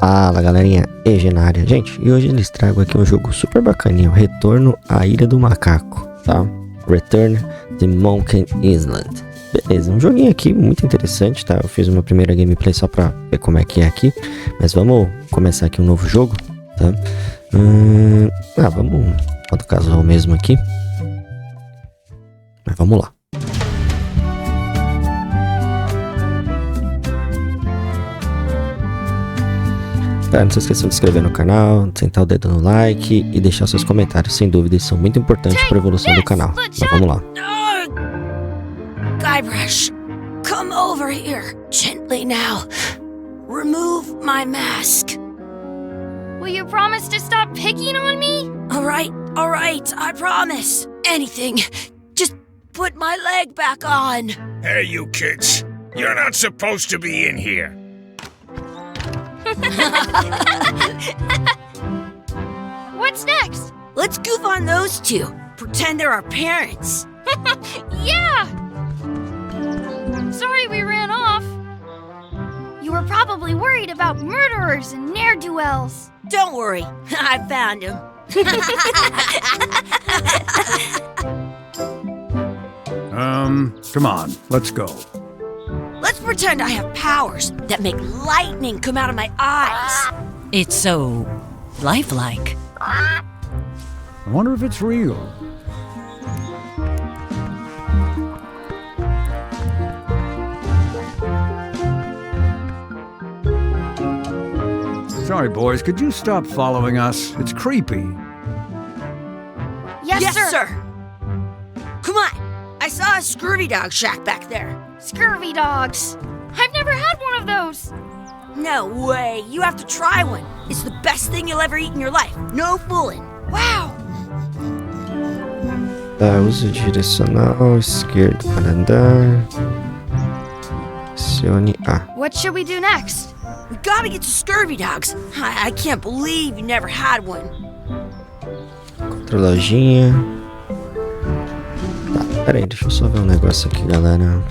Fala galerinha, EG na área. Gente, e hoje eles tragam aqui um jogo super bacaninho, Retorno à Ilha do Macaco, tá? Return to Mêlée Island. Beleza, um joguinho aqui muito interessante, tá? Eu fiz uma primeira gameplay só pra ver como é que é aqui, mas vamos começar aqui um novo jogo, tá? Vamos modo casual mesmo aqui. Mas vamos lá. Não se esqueçam de se inscrever no canal, sentar o dedo no like e deixar seus comentários. Sem dúvida, isso são muito importantes para a evolução do canal. Mas vamos lá. Guybrush, come over here, gently now. Remove my mask. Will you promise to stop picking on me? All right, I promise. Anything. Just put my leg back on. Hey, you kids. You're not supposed to be in here. What's next? Let's goof on those two. Pretend they're our parents. Yeah! Sorry we ran off. You were probably worried about murderers and ne'er-do-wells. Don't worry, I found him. Come on, let's go. Let's pretend I have powers that make lightning come out of my eyes. It's so lifelike. I wonder if it's real. Sorry, boys, could you stop following us? It's creepy. Yes, sir. Come on, I saw a scurvy dog shack back there. Scurvy dogs. I've never had one of those. No way, you have to try one. It's the best thing you'll ever eat in your life. No fooling. Wow. Use o direcional esquerdo para andar. Pressione A. What should we do next? We gotta get to scurvy dogs. I can't believe you never had one. Outra lojinha. Tá, peraí, deixa eu só ver um negócio aqui, galera.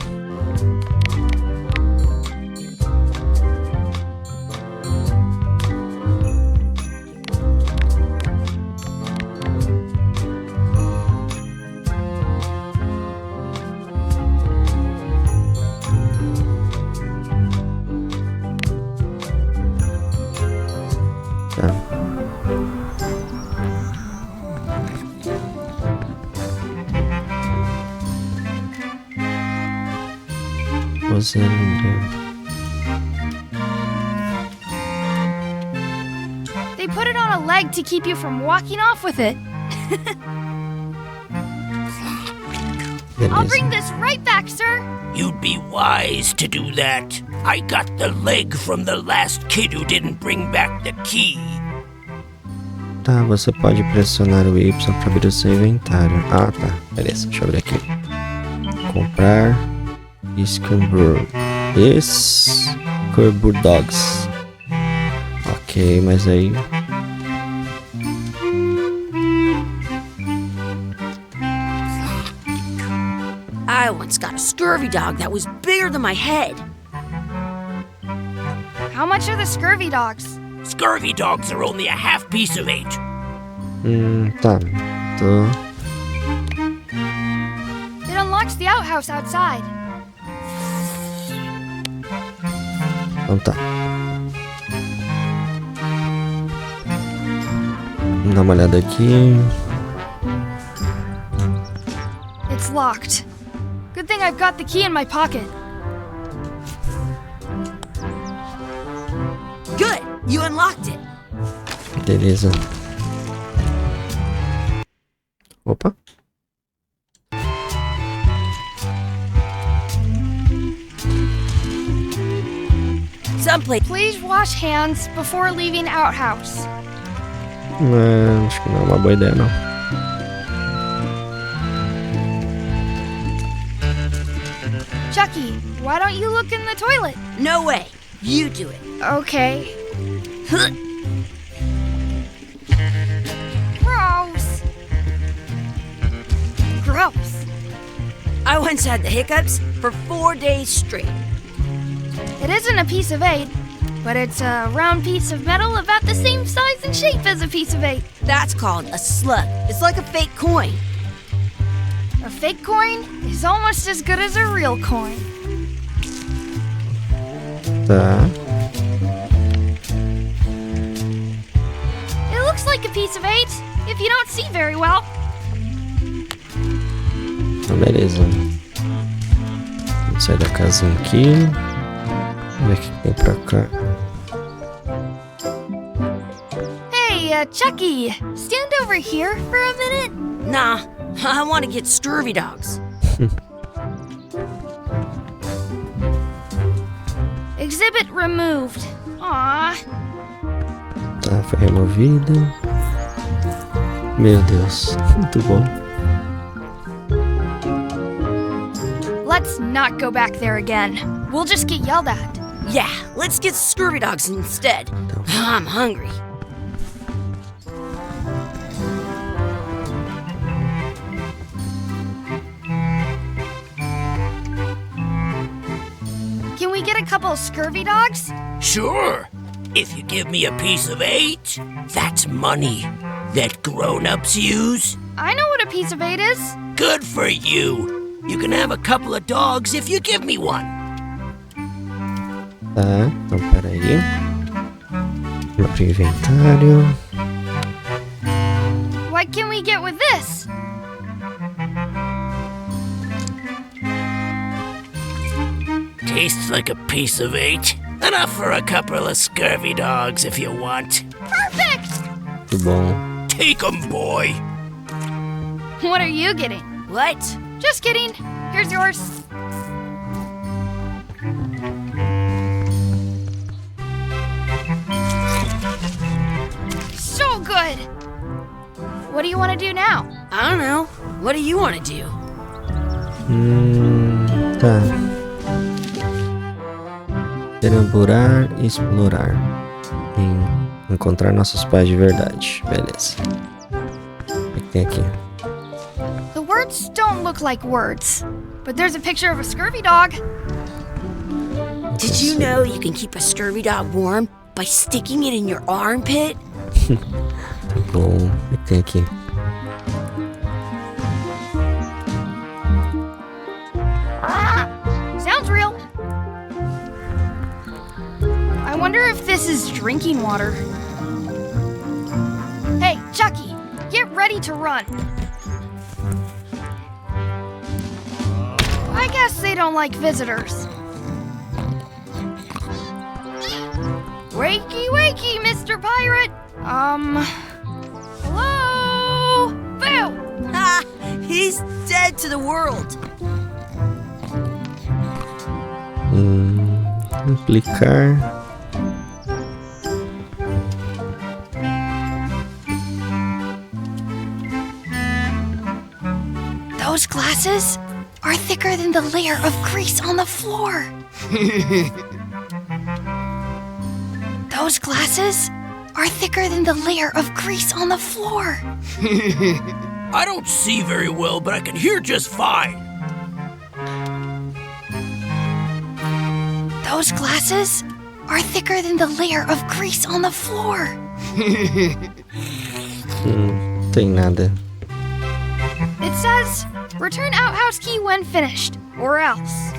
They put it on a leg to keep you from walking off with it. I'll bring this right back, sir. You'd be wise to do that. I got the leg from the last kid who didn't bring back the key. Tá, você pode pressionar o Y para abrir o seu inventário. Ah, tá. Beleza, deixa eu abrir aqui. Comprar Scarborough Dogs. Ok, mas aí... I once got a scurvy dog that was bigger than my head. How much are the scurvy dogs? Scurvy dogs are only a half piece of 8. Tá. Tô... It unlocks the outhouse outside. Então tá. Vamos dar uma olhada aqui. It's locked. Good thing I've got the key in my pocket. Good, you unlocked it. Beleza. Opa. Someplace. Please wash hands before leaving outhouse. Acho que não é uma boa ideia, não. Chucky, why don't you look in the toilet? No way, you do it. Okay. Gross. Gross. I once had the hiccups for 4 days straight. It isn't a piece of 8. but it's a round piece of metal about the same size and shape as a piece of 8. That's called a slug. It's like a fake coin. A fake coin is almost as good as a real coin. Tá. It looks like a piece of 8 if you don't see very well. Então, beleza. Vamos sair da casinha aqui. Vamos ver o que tem pra cá. Hey, Chucky, stand over here for a minute. Nah, I want to get scurvy dogs. Exhibit removed. Aww. Tá, foi removida. Meu Deus, muito bom. Let's not go back there again. We'll just get yelled at. Yeah, let's get scurvy dogs instead. I'm hungry. Can we get a couple of scurvy dogs? Sure. If you give me a piece of 8, that's money that grown-ups use. I know what a piece of 8 is. Good for you. You can have a couple of dogs if you give me one. Tá, então peraí. Vamos pro inventário. What can we get with this? Tastes like a piece of 8. Enough for a couple of scurvy dogs if you want. Perfect! Muito bom. Take 'em, boy. What are you getting? What? Just kidding. Here's yours. So good. What do you want to do now? I don't know. What do you want to do? Tá. Deambular e explorar. Encontrar nossos pais de verdade. Beleza. O que tem aqui? The words don't look like words, but there's a picture of a scurvy dog. Did you know you can keep a scurvy dog warm by sticking it in your armpit? Tá bom. O que tem aqui? Sounds real. I wonder if this is drinking water. Hey, Chucky, get ready to run. I guess they don't like visitors. Wakey, wakey, Mr. Pirate. Hello? Boo! Ha! He's dead to the world. Aplicar. Those glasses are thicker than the layer of grease on the floor. Those glasses are thicker than the layer of grease on the floor. I don't see very well, but I can hear just fine. Those glasses are thicker than the layer of grease on the floor. Tem nada. It says, return outhouse key when finished, or else.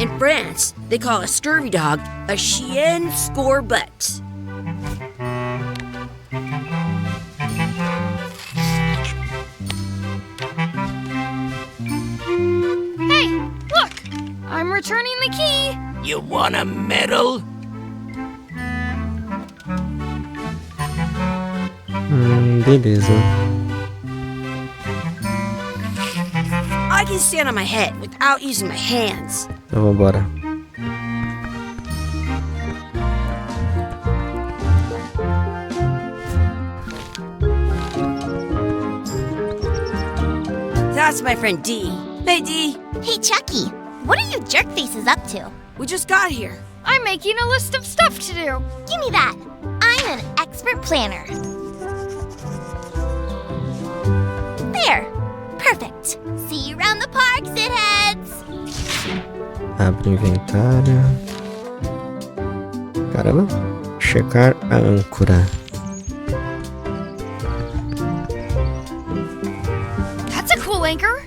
In France, they call a scurvy dog a chien scorbut. Hey, look! I'm returning the key. You want a medal? Beleza. I can stand on my head without using my hands. Então vambora. That's my friend Dee. Hey, Dee. Hey, Chucky, what are you jerk faces up to? We just got here. I'm making a list of stuff to do. Give me that. I'm an expert planner. There. Perfect. See you around the park, shitheads. Abre o inventário. Caramba. Checar a âncora. That's a cool anchor.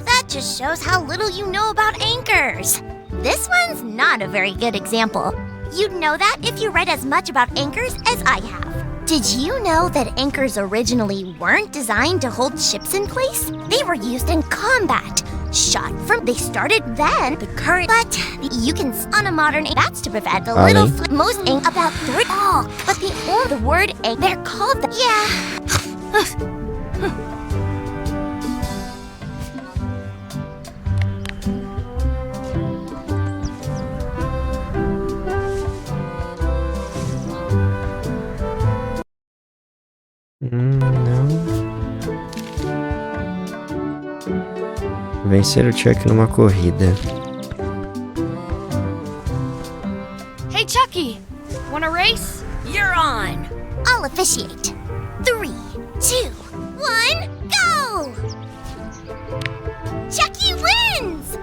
That just shows how little you know about anchors. This one's not a very good example. You'd know that if you read as much about anchors as I have. Did you know that anchors originally weren't designed to hold ships in place? They were used in combat. They started then, the current, but you can on a modern, that's to prevent the little most about three. Oh, but the word they're called Não. Vencer o Chuck numa corrida. Hey, Chucky, wanna race? You're on. I'll officiate. 3, 2, 1, go! Chucky wins!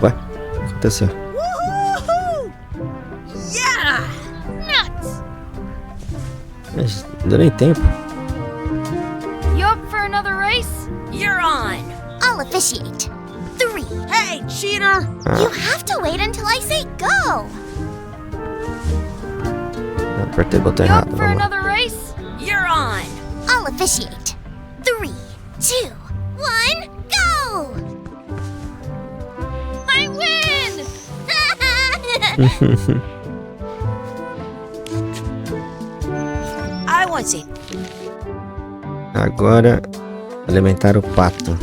Ué, o que aconteceu? Woohoo! Yeah! Nuts! Mas não deu nem tempo. You up for another race? You're on. I'll officiate. 3. Hey, cheater! You have to wait until I say go! Eu apertei o botão You errado. up for Vamos lá. another race? You're on. I'll officiate. 3, 2, 1, go! I win! I want to. Agora, alimentar o pato.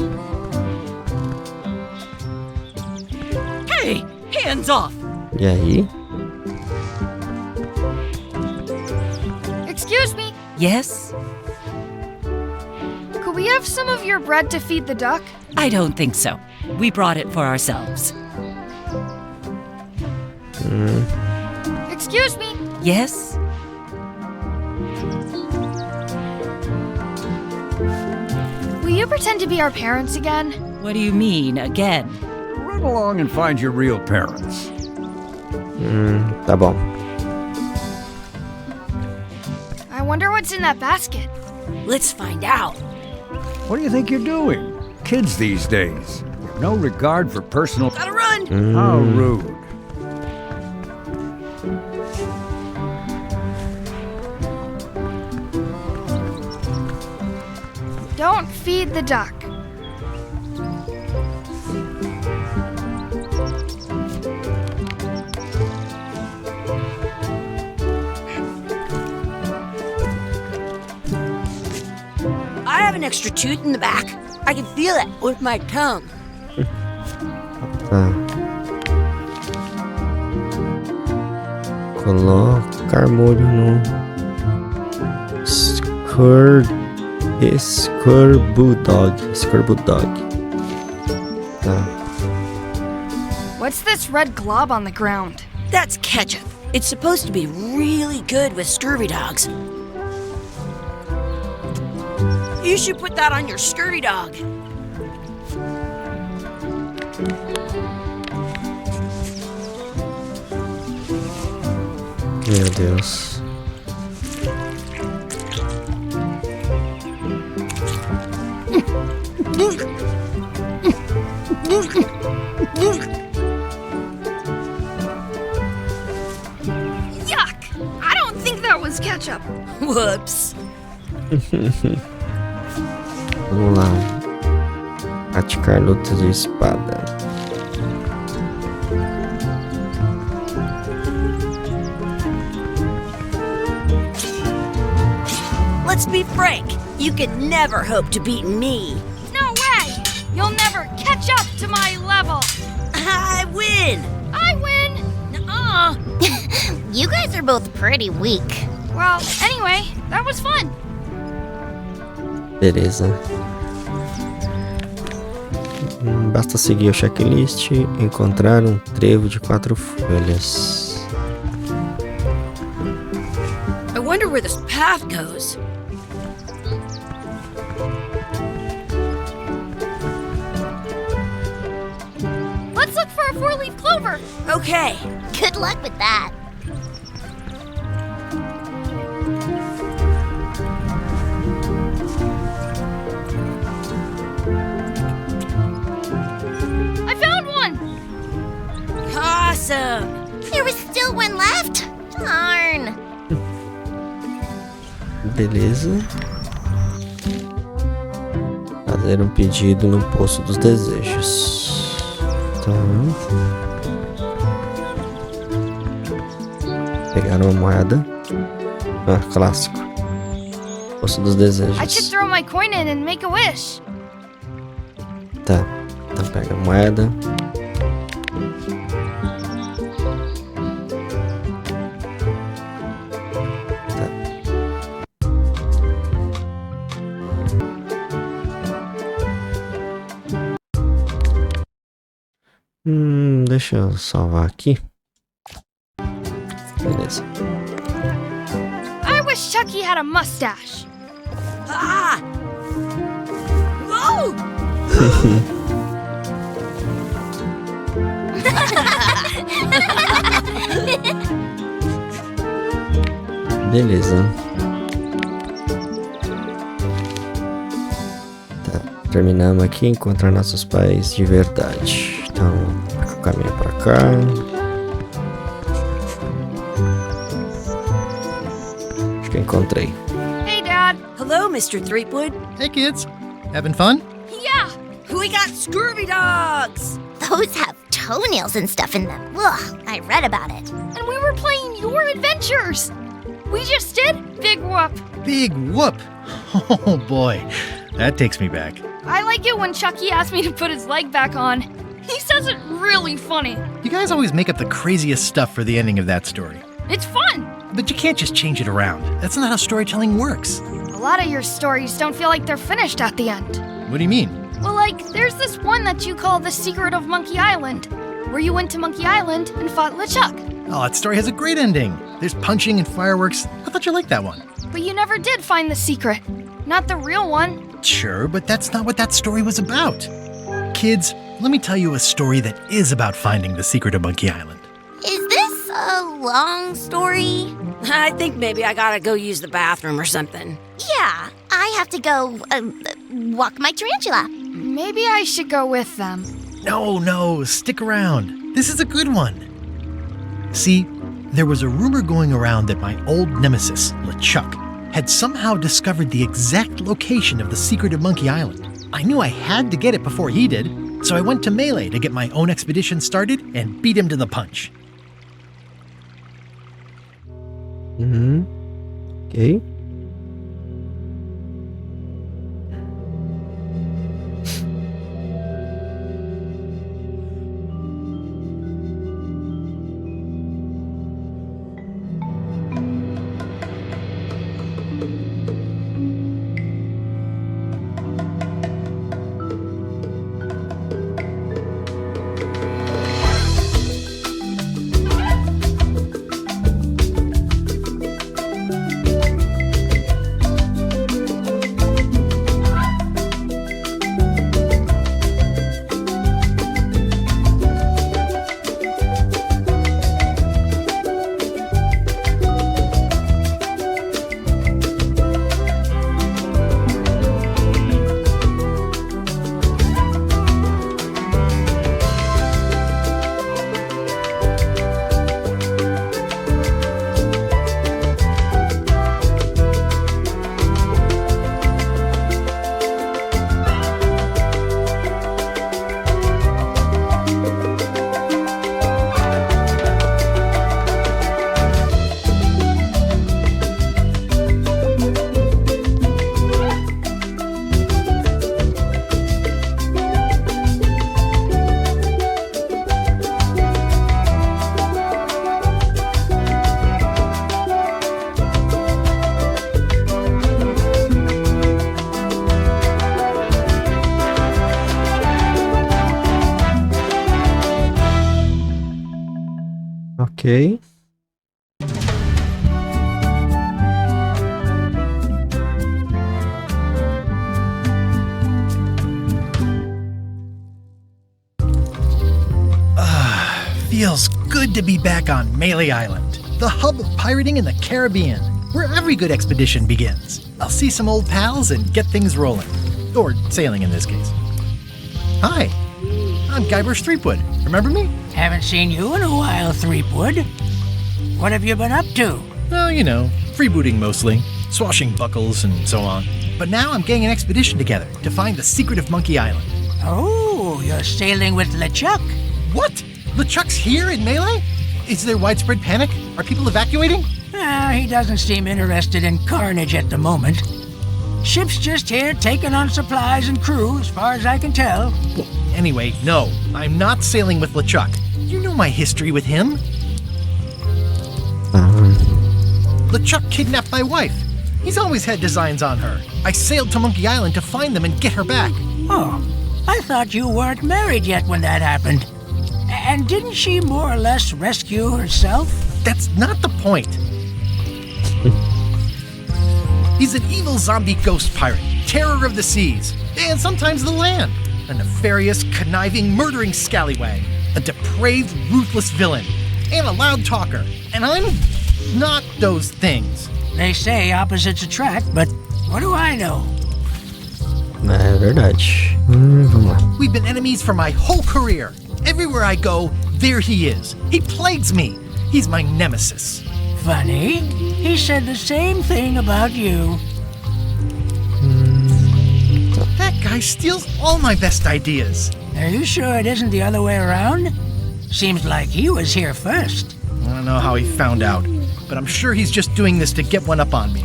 Hey, hands off! E aí? Excuse me, Yes? could we have some of your bread to feed the duck? I don't think so. We brought it for ourselves. Excuse me, Yes? will you pretend to be our parents again? What do you mean, again? Run along and find your real parents. Tá bom. I wonder what's in that basket. Let's find out. What do you think you're doing? Kids these days. No regard for personal... Gotta run. How rude. Don't feed the duck. I have an extra tooth in the back. I can feel it with my tongue. Tá. Colocar molho no Scorbudog. Tá. What's this red glob on the ground? That's ketchup. It's supposed to be really good with scurvy dogs. You should put that on your scurvy dog. Meu Deus. Yuck! I don't think that was ketchup. Whoops. Vamos lá. Praticar lutas de espada. Let's be frank. You could never hope to beat me. No way! You'll never catch up to my level. I win. I win! Nuh-uh. You guys are both pretty weak. Well, anyway, that was fun. Beleza. Basta seguir o checklist e encontrar um trevo de 4 folhas. I wonder where this path goes. Let's look for a 4-leaf clover. Okay. Good luck with that. Beleza. Fazer um pedido no Poço dos Desejos. Tá. Pegar uma moeda. Ah, clássico. Poço dos Desejos. I should throw my coin in and make a wish. Tá. Então pega a moeda. Deixa eu salvar aqui. Beleza. I wish Chucky had a mustache. Ah! Whoa! Beleza. Tá, terminamos aqui. Encontrar nossos pais de verdade. Então, caminho pra cá. Acho que encontrei. Hey, Dad. Hello, Mr. Threepwood. Hey kids, having fun? Yeah. We got scurvy dogs. Those have toenails and stuff in them. Ugh, I read about it. And we were playing your adventures. We just did Big Whoop. Big whoop! Oh boy, that takes me back. I like it when Chucky asks me to put his leg back on. He says it really funny. You guys always make up the craziest stuff for the ending of that story. It's fun. But you can't just change it around. That's not how storytelling works. A lot of your stories don't feel like they're finished at the end. What do you mean? Well, like, there's this one that you call The Secret of Monkey Island, where you went to Monkey Island and fought LeChuck. Oh, that story has a great ending. There's punching and fireworks. I thought you liked that one. But you never did find the secret. Not the real one. Sure, but that's not what that story was about. Kids, let me tell you a story that is about finding the secret of Monkey Island. Is this a long story? I think maybe I gotta go use the bathroom or something. Yeah, I have to go walk my tarantula. Maybe I should go with them. No, stick around. This is a good one. See, there was a rumor going around that my old nemesis, LeChuck, had somehow discovered the exact location of the secret of Monkey Island. I knew I had to get it before he did, so I went to Mêlée to get my own expedition started and beat him to the punch. Ok. Ok. Feels good to be back on Mêlée Island, the hub of pirating in the Caribbean, where every good expedition begins. I'll see some old pals and get things rolling. Or sailing in this case. Hi, I'm Guybrush Threepwood. Remember me? Haven't seen you in a while, Threepwood. What have you been up to? Oh, you know, freebooting mostly. swashbuckles and so on. But now I'm getting an expedition together to find the secret of Monkey Island. Oh, you're sailing with LeChuck? What? LeChuck's here in Mêlée? Is there widespread panic? Are people evacuating? He doesn't seem interested in carnage at the moment. Ship's just here taking on supplies and crew, as far as I can tell. Well, anyway, no, I'm not sailing with LeChuck. You know my history with him. LeChuck kidnapped my wife. He's always had designs on her. I sailed to Monkey Island to find them and get her back. Oh, I thought you weren't married yet when that happened. And didn't she more or less rescue herself? That's not the point. He's an evil zombie ghost pirate, terror of the seas, and sometimes the land. A nefarious, conniving, murdering scallywag. A depraved, ruthless villain. And a loud talker. And I'm not those things. They say opposites attract, but what do I know? É verdade. Vamos lá. We've been enemies for my whole career. Everywhere I go, there he is. He plagues me. He's my nemesis. Funny. He said the same thing about you. That guy steals all my best ideas. Are you sure it isn't the other way around? Seems like he was here first. I don't know how he found out, but I'm sure he's just doing this to get one up on me.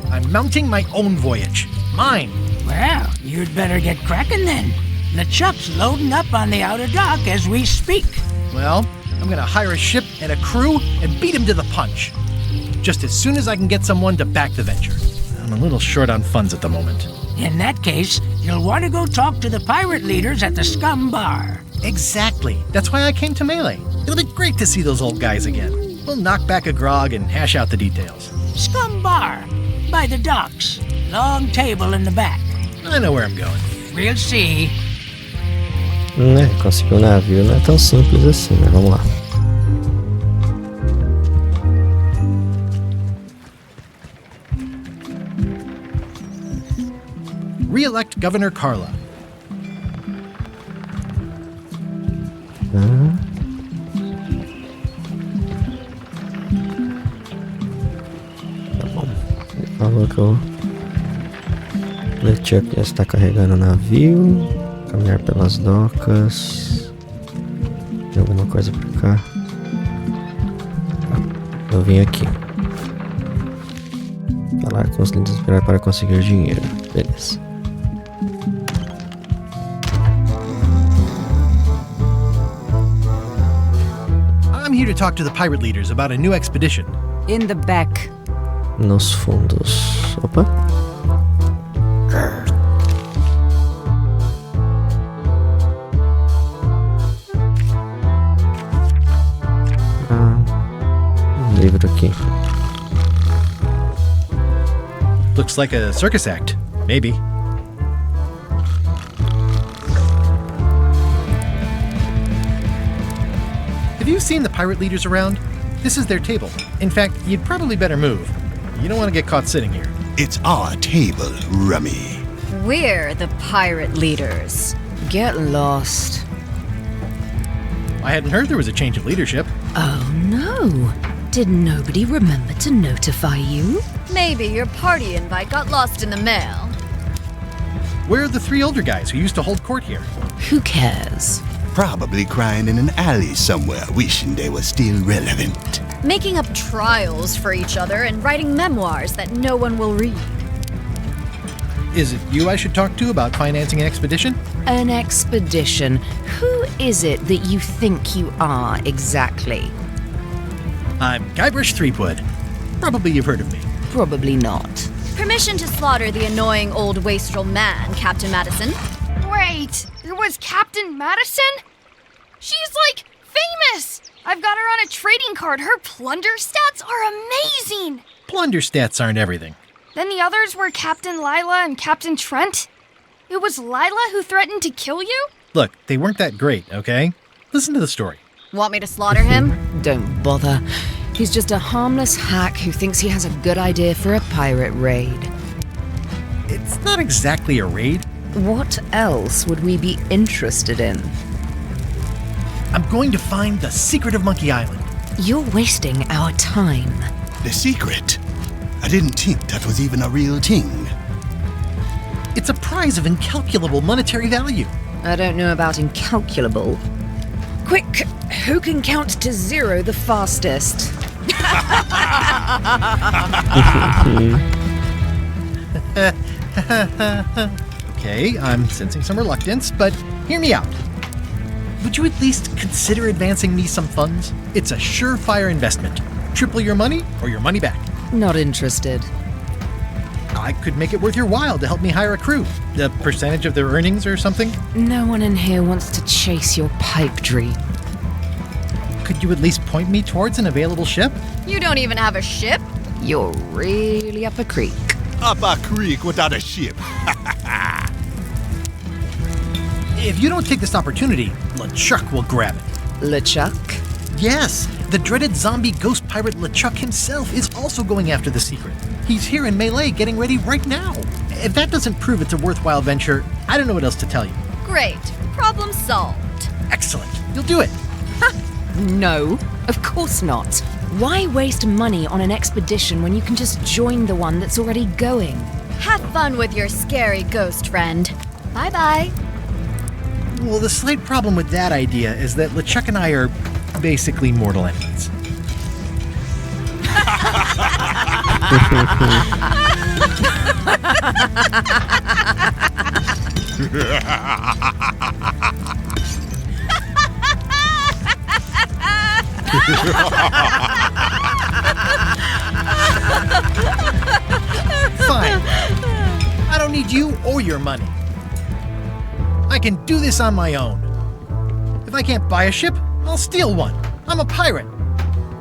I'm mounting my own voyage. Mine. Well, you'd better get cracking then. LeChuck's loading up on the outer dock as we speak. Well, I'm gonna hire a ship and a crew and beat him to the punch. Just as soon as I can get someone to back the venture. I'm a little short on funds at the moment. In that case, you'll want to go talk to the pirate leaders at the Scum Bar. Exactly. That's why I came to Mêlée. It'll be great to see those old guys again. We'll knock back a grog and hash out the details. Scum Bar, by the docks. Long table in the back. I know where I'm going. We'll see. Conseguir um navio não é tão simples assim, mas vamos lá. Re-elect Governor Carla. Tá bom. Ele falou que o LeChuck já está carregando o navio. Caminhar pelas docas. Tem alguma coisa pra cá? Eu vim aqui. Falar com os líderes para conseguir dinheiro. Beleza. I'm here to talk to the pirate leaders about a new expedition. In the back. Nos fundos. Opa. Livro aqui. Looks like a circus act. Maybe. Have you seen the pirate leaders around? This is their table. In fact, you'd probably better move. You don't want to get caught sitting here. It's our table, Rummy. We're the pirate leaders. Get lost. I hadn't heard there was a change of leadership. Oh no. Did nobody remember to notify you? Maybe your party invite got lost in the mail. Where are the three older guys who used to hold court here? Who cares? Probably crying in an alley somewhere, wishing they were still relevant. Making up trials for each other and writing memoirs that no one will read. Is it you I should talk to about financing an expedition? An expedition? Who is it that you think you are exactly? I'm Guybrush Threepwood. Probably you've heard of me. Probably not. Permission to slaughter the annoying old wastrel man, Captain Madison. Wait, it was Captain Madison? She's like famous! I've got her on a trading card. Her plunder stats are amazing! Plunder stats aren't everything. Then the others were Captain Lila and Captain Trent? It was Lila who threatened to kill you? Look, they weren't that great, okay? Listen to the story. Want me to slaughter him? Don't bother. He's just a harmless hack who thinks he has a good idea for a pirate raid. It's not exactly a raid. What else would we be interested in? I'm going to find the secret of Monkey Island. You're wasting our time. The secret? I didn't think that was even a real thing. It's a prize of incalculable monetary value. I don't know about incalculable. Quick, who can count to 0 the fastest? Okay, I'm sensing some reluctance, but hear me out. Would you at least consider advancing me some funds? It's a surefire investment. Triple your money or your money back. Not interested. I could make it worth your while to help me hire a crew. A percentage of their earnings or something? No one in here wants to chase your pipe dream. Could you at least point me towards an available ship? You don't even have a ship? You're really up a creek. Up a creek without a ship. If you don't take this opportunity, LeChuck will grab it. LeChuck? Yes, the dreaded zombie ghost pirate LeChuck himself is also going after the secret. He's here in Mêlée getting ready right now. If that doesn't prove it's a worthwhile venture, I don't know what else to tell you. Great. Problem solved. Excellent. You'll do it. No, of course not. Why waste money on an expedition when you can just join the one that's already going? Have fun with your scary ghost friend. Bye-bye. Well, the slight problem with that idea is that LeChuck and I are basically mortal enemies. Fine. I don't need you or your money. I can do this on my own. If I can't buy a ship, I'll steal one. I'm a pirate.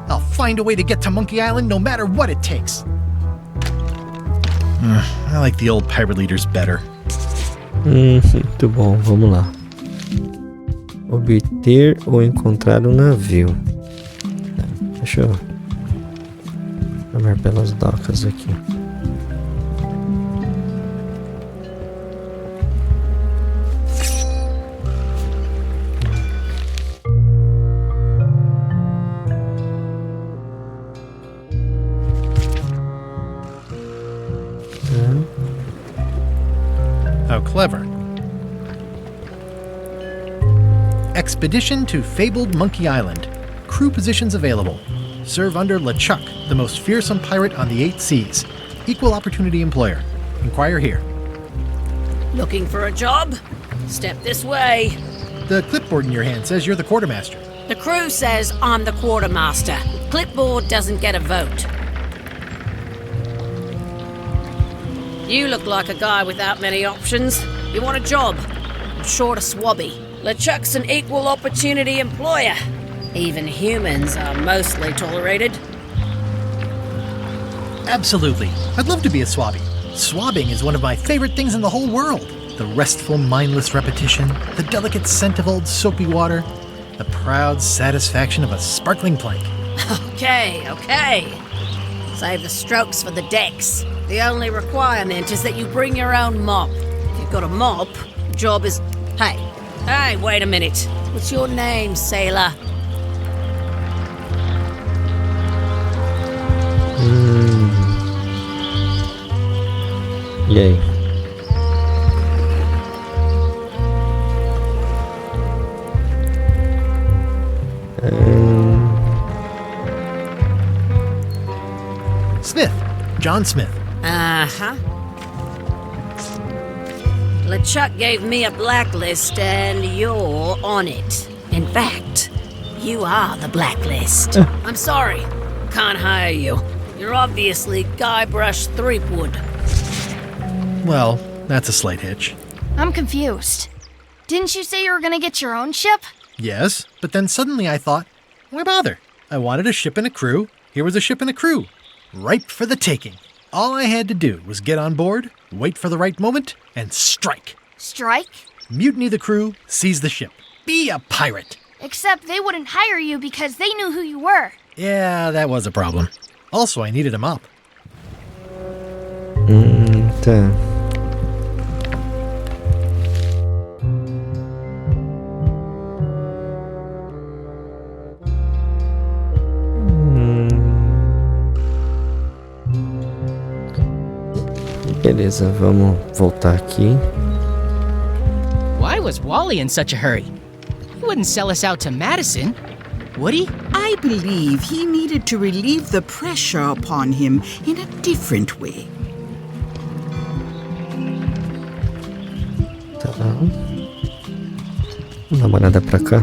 I'll find a way to get to Monkey Island no matter what it takes. I like the old pirate leaders better. Muito bom, vamos lá. Obter ou encontrar navio. Deixa eu chamar pelas docas aqui. How clever. Expedition to fabled Monkey Island. Crew positions available. Serve under LeChuck, the most fearsome pirate on the 8 seas. Equal opportunity employer. Inquire here. Looking for a job? Step this way. The clipboard in your hand says you're the quartermaster. The crew says I'm the quartermaster. Clipboard doesn't get a vote. You look like a guy without many options. You want a job? I'm short a swabby. LeChuck's an equal opportunity employer. Even humans are mostly tolerated. Absolutely. I'd love to be a swabby. Swabbing is one of my favorite things in the whole world. The restful, mindless repetition, the delicate scent of old soapy water, the proud satisfaction of a sparkling plank. Okay. Save the strokes for the decks. The only requirement is that you bring your own mop. If you've got a mop, the job is... Hey, wait a minute. What's your name, sailor? E aí? Smith. John Smith. Uh-huh. LeChuck gave me a blacklist and you're on it. In fact, you are the blacklist. I'm sorry. Can't hire you. You're obviously Guybrush Threepwood. Well, that's a slight hitch. I'm confused. Didn't you say you were gonna get your own ship? Yes, but then suddenly I thought, why bother? I wanted a ship and a crew. Here was a ship and a crew. Ripe for the taking. All I had to do was get on board, wait for the right moment, and strike. Strike? Mutiny the crew, seize the ship. Be a pirate. Except they wouldn't hire you because they knew who you were. Yeah, that was a problem. Also, I needed a mop. Tá. Beleza, vamos voltar aqui. Why was Wally in such a hurry? He wouldn't sell us out to Madison, would he? I believe he needed to relieve the pressure upon him in a different way. Tá. Vamos dar uma olhada pra cá.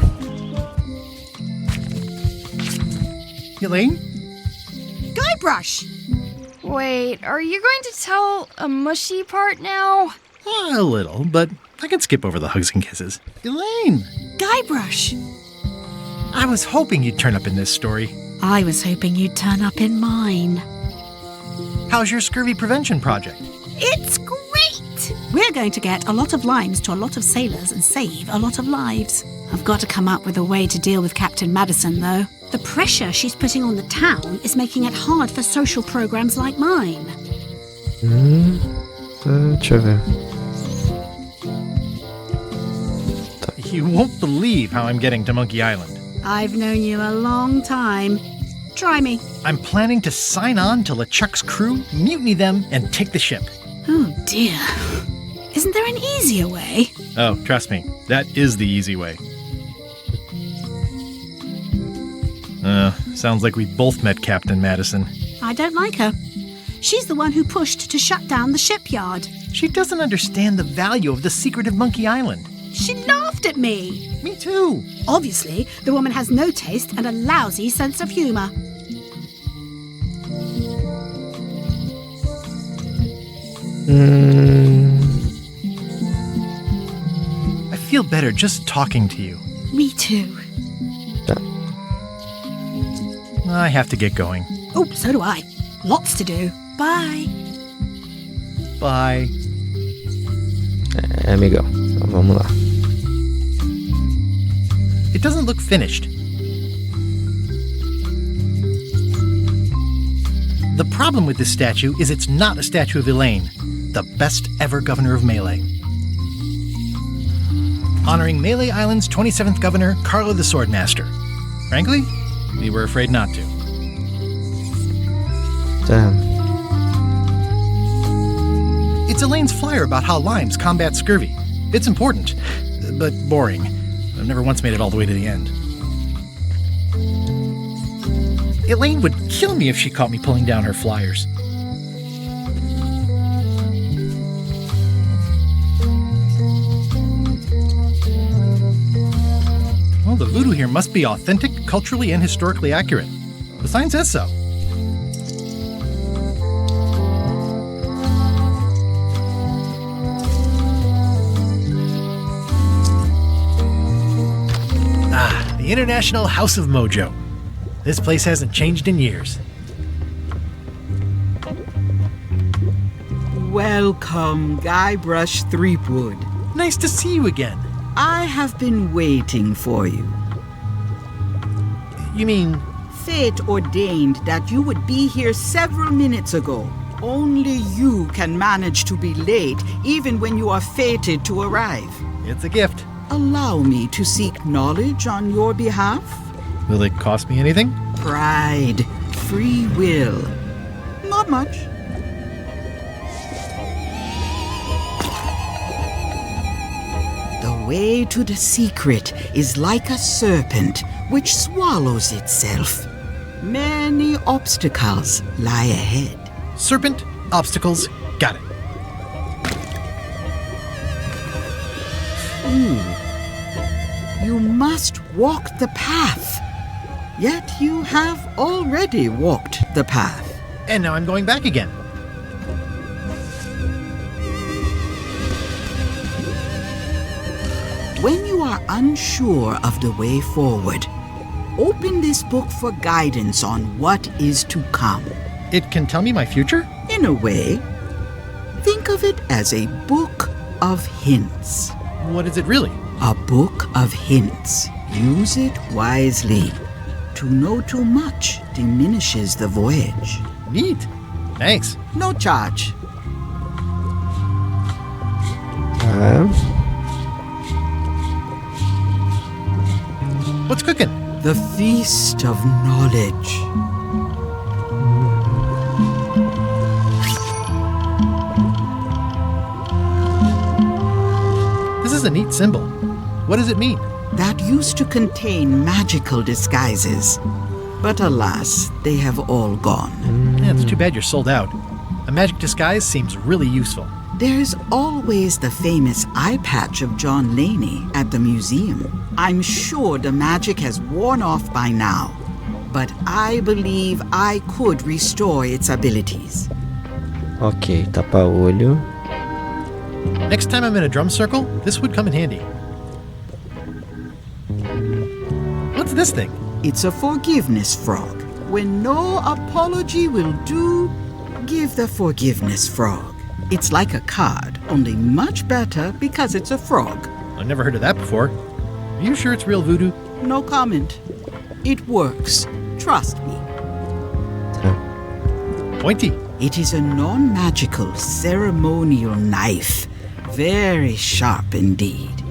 Elaine? Guybrush! Wait, are you going to tell a mushy part now? A little, but I can skip over the hugs and kisses. Elaine! Guybrush! I was hoping you'd turn up in this story. I was hoping you'd turn up in mine. How's your scurvy prevention project? It's great! We're going to get a lot of limes to a lot of sailors and save a lot of lives. I've got to come up with a way to deal with Captain Madison, though. The pressure she's putting on the town is making it hard for social programs like mine. Deixa eu ver. You won't believe how I'm getting to Monkey Island. I've known you a long time. Try me. I'm planning to sign on to LeChuck's crew, mutiny them, and take the ship. Oh dear. Isn't there an easier way? Oh, trust me, that is the easy way. Sounds like we both met Captain Madison. I don't like her. She's the one who pushed to shut down the shipyard. She doesn't understand the value of the secret of Monkey Island. She laughed at me. Me too. Obviously, the woman has no taste and a lousy sense of humor. I feel better just talking to you. Me too. I have to get going. Oh, so do I. Lots to do. Bye. Bye. Amigo. Então vamos lá. It doesn't look finished. The problem with this statue is it's not a statue of Elaine, the best ever governor of Mêlée. Honoring Mêlée Island's 27th governor, Carlo the Swordmaster. Frankly, we were afraid not to. Damn. It's Elaine's flyer about how limes combat scurvy. It's important, but boring. I've never once made it all the way to the end. Elaine would kill me if she caught me pulling down her flyers. Well, the voodoo here must be authentic, culturally, and historically accurate. The sign says so. The International House of Mojo. This place hasn't changed in years. Welcome, Guybrush Threepwood. Nice to see you again. I have been waiting for you. You mean? Fate ordained that you would be here several minutes ago. Only you can manage to be late, even when you are fated to arrive. It's a gift. Allow me to seek knowledge on your behalf. Will it cost me anything? Pride, free will. Not much. The way to the secret is like a serpent which swallows itself. Many obstacles lie ahead. Serpent, obstacles, got it. You must walk the path. Yet you have already walked the path. And now I'm going back again. When you are unsure of the way forward, open this book for guidance on what is to come. It can tell me my future? In a way. Think of it as a book of hints. What is it really? A book of hints. Use it wisely. To know too much diminishes the voyage. Neat. Thanks. No charge. What's cooking? The feast of knowledge. is a neat symbol. What does it mean? That used to contain magical disguises. But alas, they have all gone. Yeah, it's too bad you're sold out. A magic disguise seems really useful. There's always the famous eye patch of John Laney at the museum. I'm sure the magic has worn off by now, but I believe I could restore its abilities. Ok, tapa-olho. Next time I'm in a drum circle, this would come in handy. What's this thing? It's a forgiveness frog. When no apology will do, give the forgiveness frog. It's like a card, only much better because it's a frog. I've never heard of that before. Are you sure it's real voodoo? No comment. It works. Trust me. Pointy. It is a non-magical ceremonial knife. Very sharp indeed.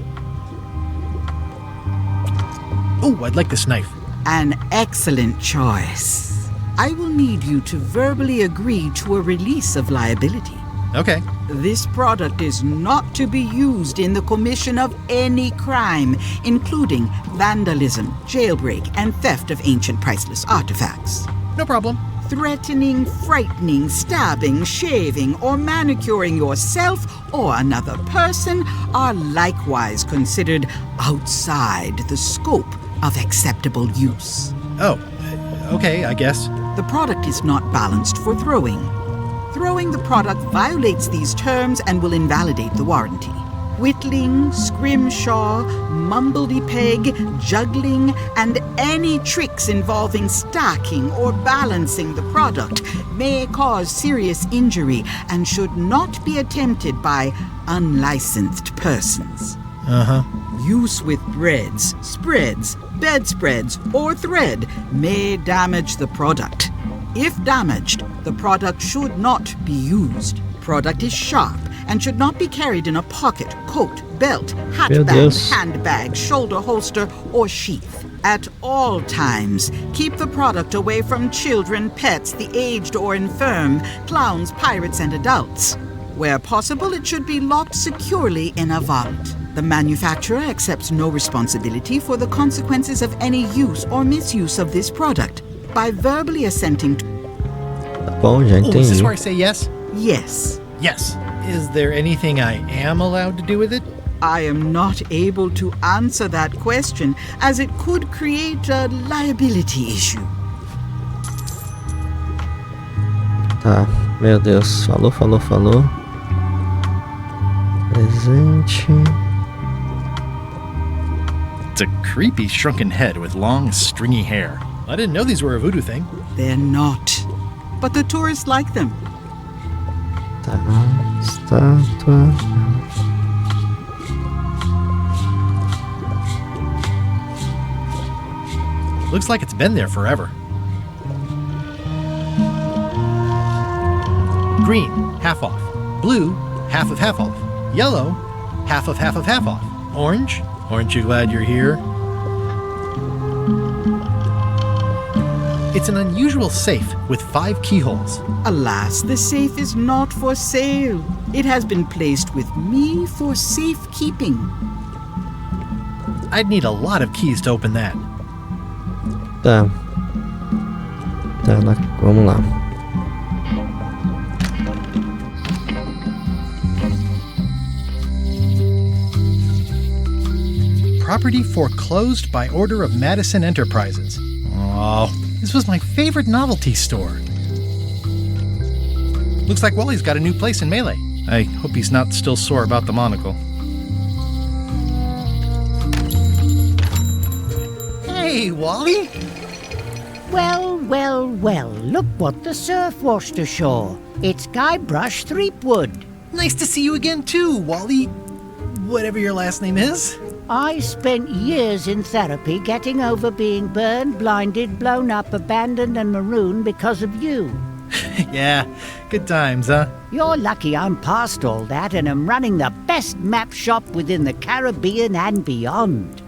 Oh, I'd like this knife. An excellent choice. I will need you to verbally agree to a release of liability. Okay. This product is not to be used in the commission of any crime, including vandalism, jailbreak, and theft of ancient priceless artifacts. No problem. Threatening, frightening, stabbing, shaving, or manicuring yourself or another person are likewise considered outside the scope of acceptable use. Oh, okay, I guess. The product is not balanced for throwing. Throwing the product violates these terms and will invalidate the warranty. Whittling, scrimshaw, mumbledy-peg, juggling, and any tricks involving stacking or balancing the product may cause serious injury and should not be attempted by unlicensed persons. Uh-huh. Use with breads, spreads, bedspreads, or thread may damage the product. If damaged, the product should not be used. Product is sharp and should not be carried in a pocket, coat, belt, hatband, handbag, shoulder holster, or sheath. At all times, keep the product away from children, pets, the aged or infirm, clowns, pirates, and adults. Where possible, it should be locked securely in a vault. The manufacturer accepts no responsibility for the consequences of any use or misuse of this product. By verbally assenting to... Bom, já entendi. Is this where I say yes? Yes. Yes. Is there anything I am allowed to do with it? I am not able to answer that question, as it could create a liability issue. Tá, meu Deus. Falou. Presente. It's a creepy shrunken head with long, stringy hair. I didn't know these were a voodoo thing. They're not. But the tourists like them. Tá, estátua. Looks like it's been there forever. Green, half off. Blue, half off. Yellow, half off. Orange, aren't you glad you're here? It's an unusual safe with 5 keyholes. Alas, the safe is not for sale. It has been placed with me for safekeeping. I'd need a lot of keys to open that. Tá, vamos lá. Property foreclosed by order of Madison Enterprises. Oh, this was my favorite novelty store. Looks like Wally's got a new place in Mêlée. I hope he's not still sore about the monocle. Hey, Wally! Well, look what the surf washed ashore. It's Guybrush Threepwood. Nice to see you again too, Wally. Whatever your last name is. I spent years in therapy getting over being burned, blinded, blown up, abandoned, and marooned because of you. Yeah, good times, huh? You're lucky I'm past all that and am running the best map shop within the Caribbean and beyond.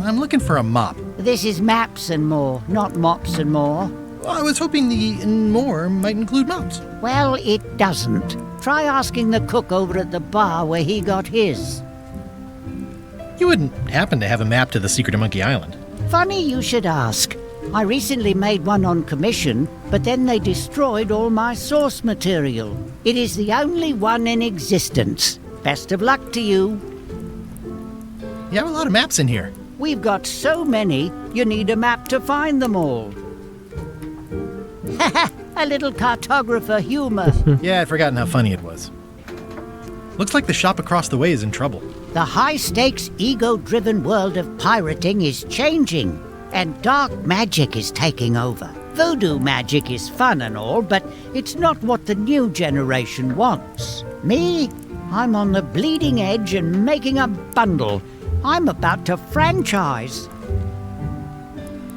I'm looking for a mop. This is maps and more, not mops and more. Well, I was hoping the and more might include mops. Well, it doesn't. Try asking the cook over at the bar where he got his. You wouldn't happen to have a map to the secret of Monkey Island. Funny you should ask. I recently made one on commission, but then they destroyed all my source material. It is the only one in existence. Best of luck to you. You have a lot of maps in here. We've got so many, you need a map to find them all. A little cartographer humor. Yeah, I'd forgotten how funny it was. Looks like the shop across the way is in trouble. The high-stakes, ego-driven world of pirating is changing, and dark magic is taking over. Voodoo magic is fun and all, but it's not what the new generation wants. Me? I'm on the bleeding edge and making a bundle. I'm about to franchise.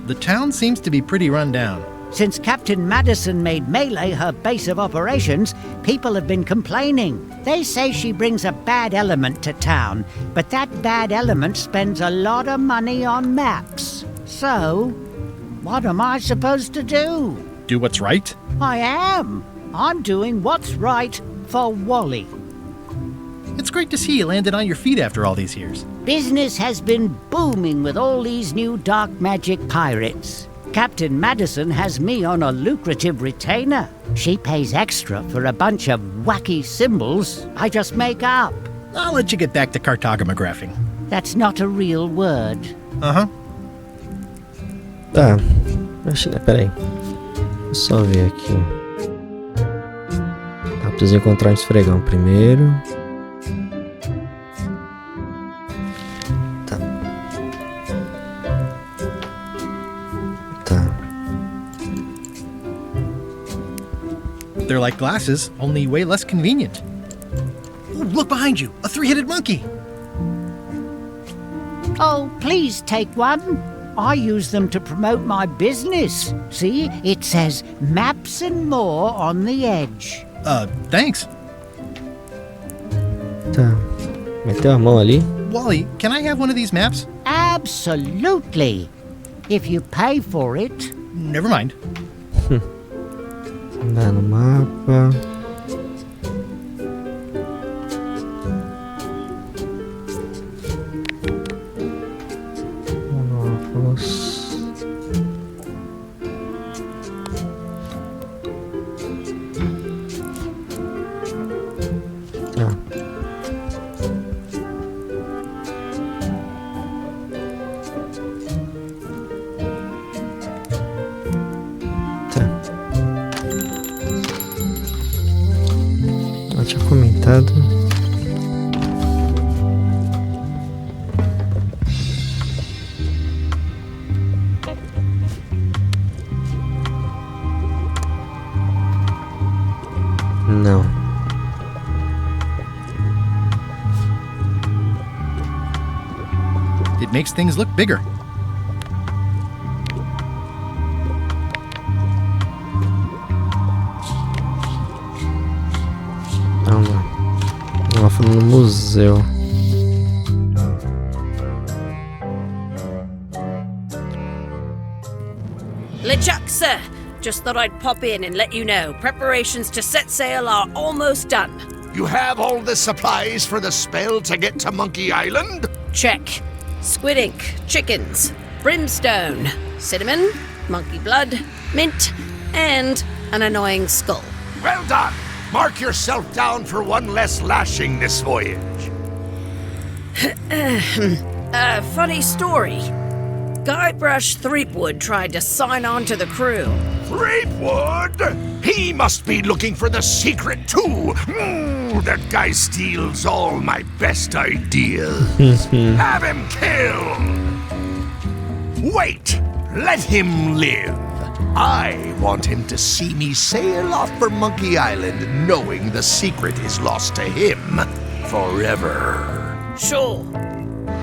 The town seems to be pretty run down. Since Captain Madison made Mêlée her base of operations, people have been complaining. They say she brings a bad element to town, but that bad element spends a lot of money on maps. So, what am I supposed to do? Do what's right? I am. I'm doing what's right for Wally. It's great to see you landed on your feet after all these years. Business has been booming with all these new dark magic pirates. Captain Madison has me on a lucrative retainer. She pays extra for a bunch of wacky symbols I just make up. I'll let you get back to cartographing. That's not a real word. Uh-huh. Tá. Peraí. Vou só ver aqui. Tá, preciso encontrar um esfregão primeiro. They're like glasses, only way less convenient. Ooh, look behind you! A three-headed monkey! Oh, please take one. I use them to promote my business. See, it says maps and more on the edge. Thanks. Tá. Meteu a mão ali. Wally, can I have one of these maps? Absolutely. If you pay for it. Never mind. Andar no mapa. Tá. Tinha comentado. Não. It makes things look bigger. Ela falou no museu. LeChuck, sir. Just thought I'd pop in and let you know. Preparations to set sail are almost done. You have all the supplies for the spell to get to Monkey Island? Check. Squid ink, chickens, brimstone, cinnamon, monkey blood, mint, and an annoying skull. Well done! Mark yourself down for one less lashing this voyage. Funny story. Guybrush Threepwood tried to sign on to the crew. Threepwood? He must be looking for the secret too. That guy steals all my best ideas. Have him killed! Wait! Let him live. I want him to see me sail off for Monkey Island knowing the secret is lost to him forever. Sure.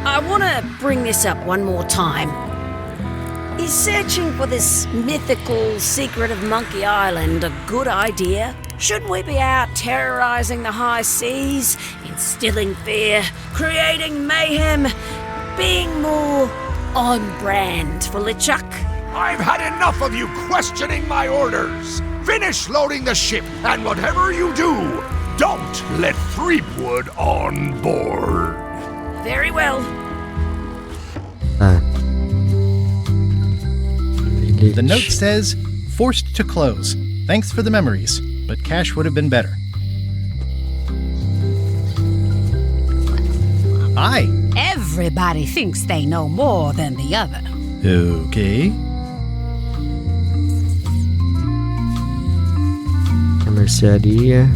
I want to bring this up one more time. Is searching for this mythical secret of Monkey Island a good idea? Shouldn't we be out terrorizing the high seas, instilling fear, creating mayhem, being more on brand for LeChuck? I've had enough of you questioning my orders. Finish loading the ship, and whatever you do, don't let Threepwood on board. Very well. The note says, forced to close. Thanks for the memories, but cash would have been better. Hi. Everybody thinks they know more than the other. Okay. Mercearia.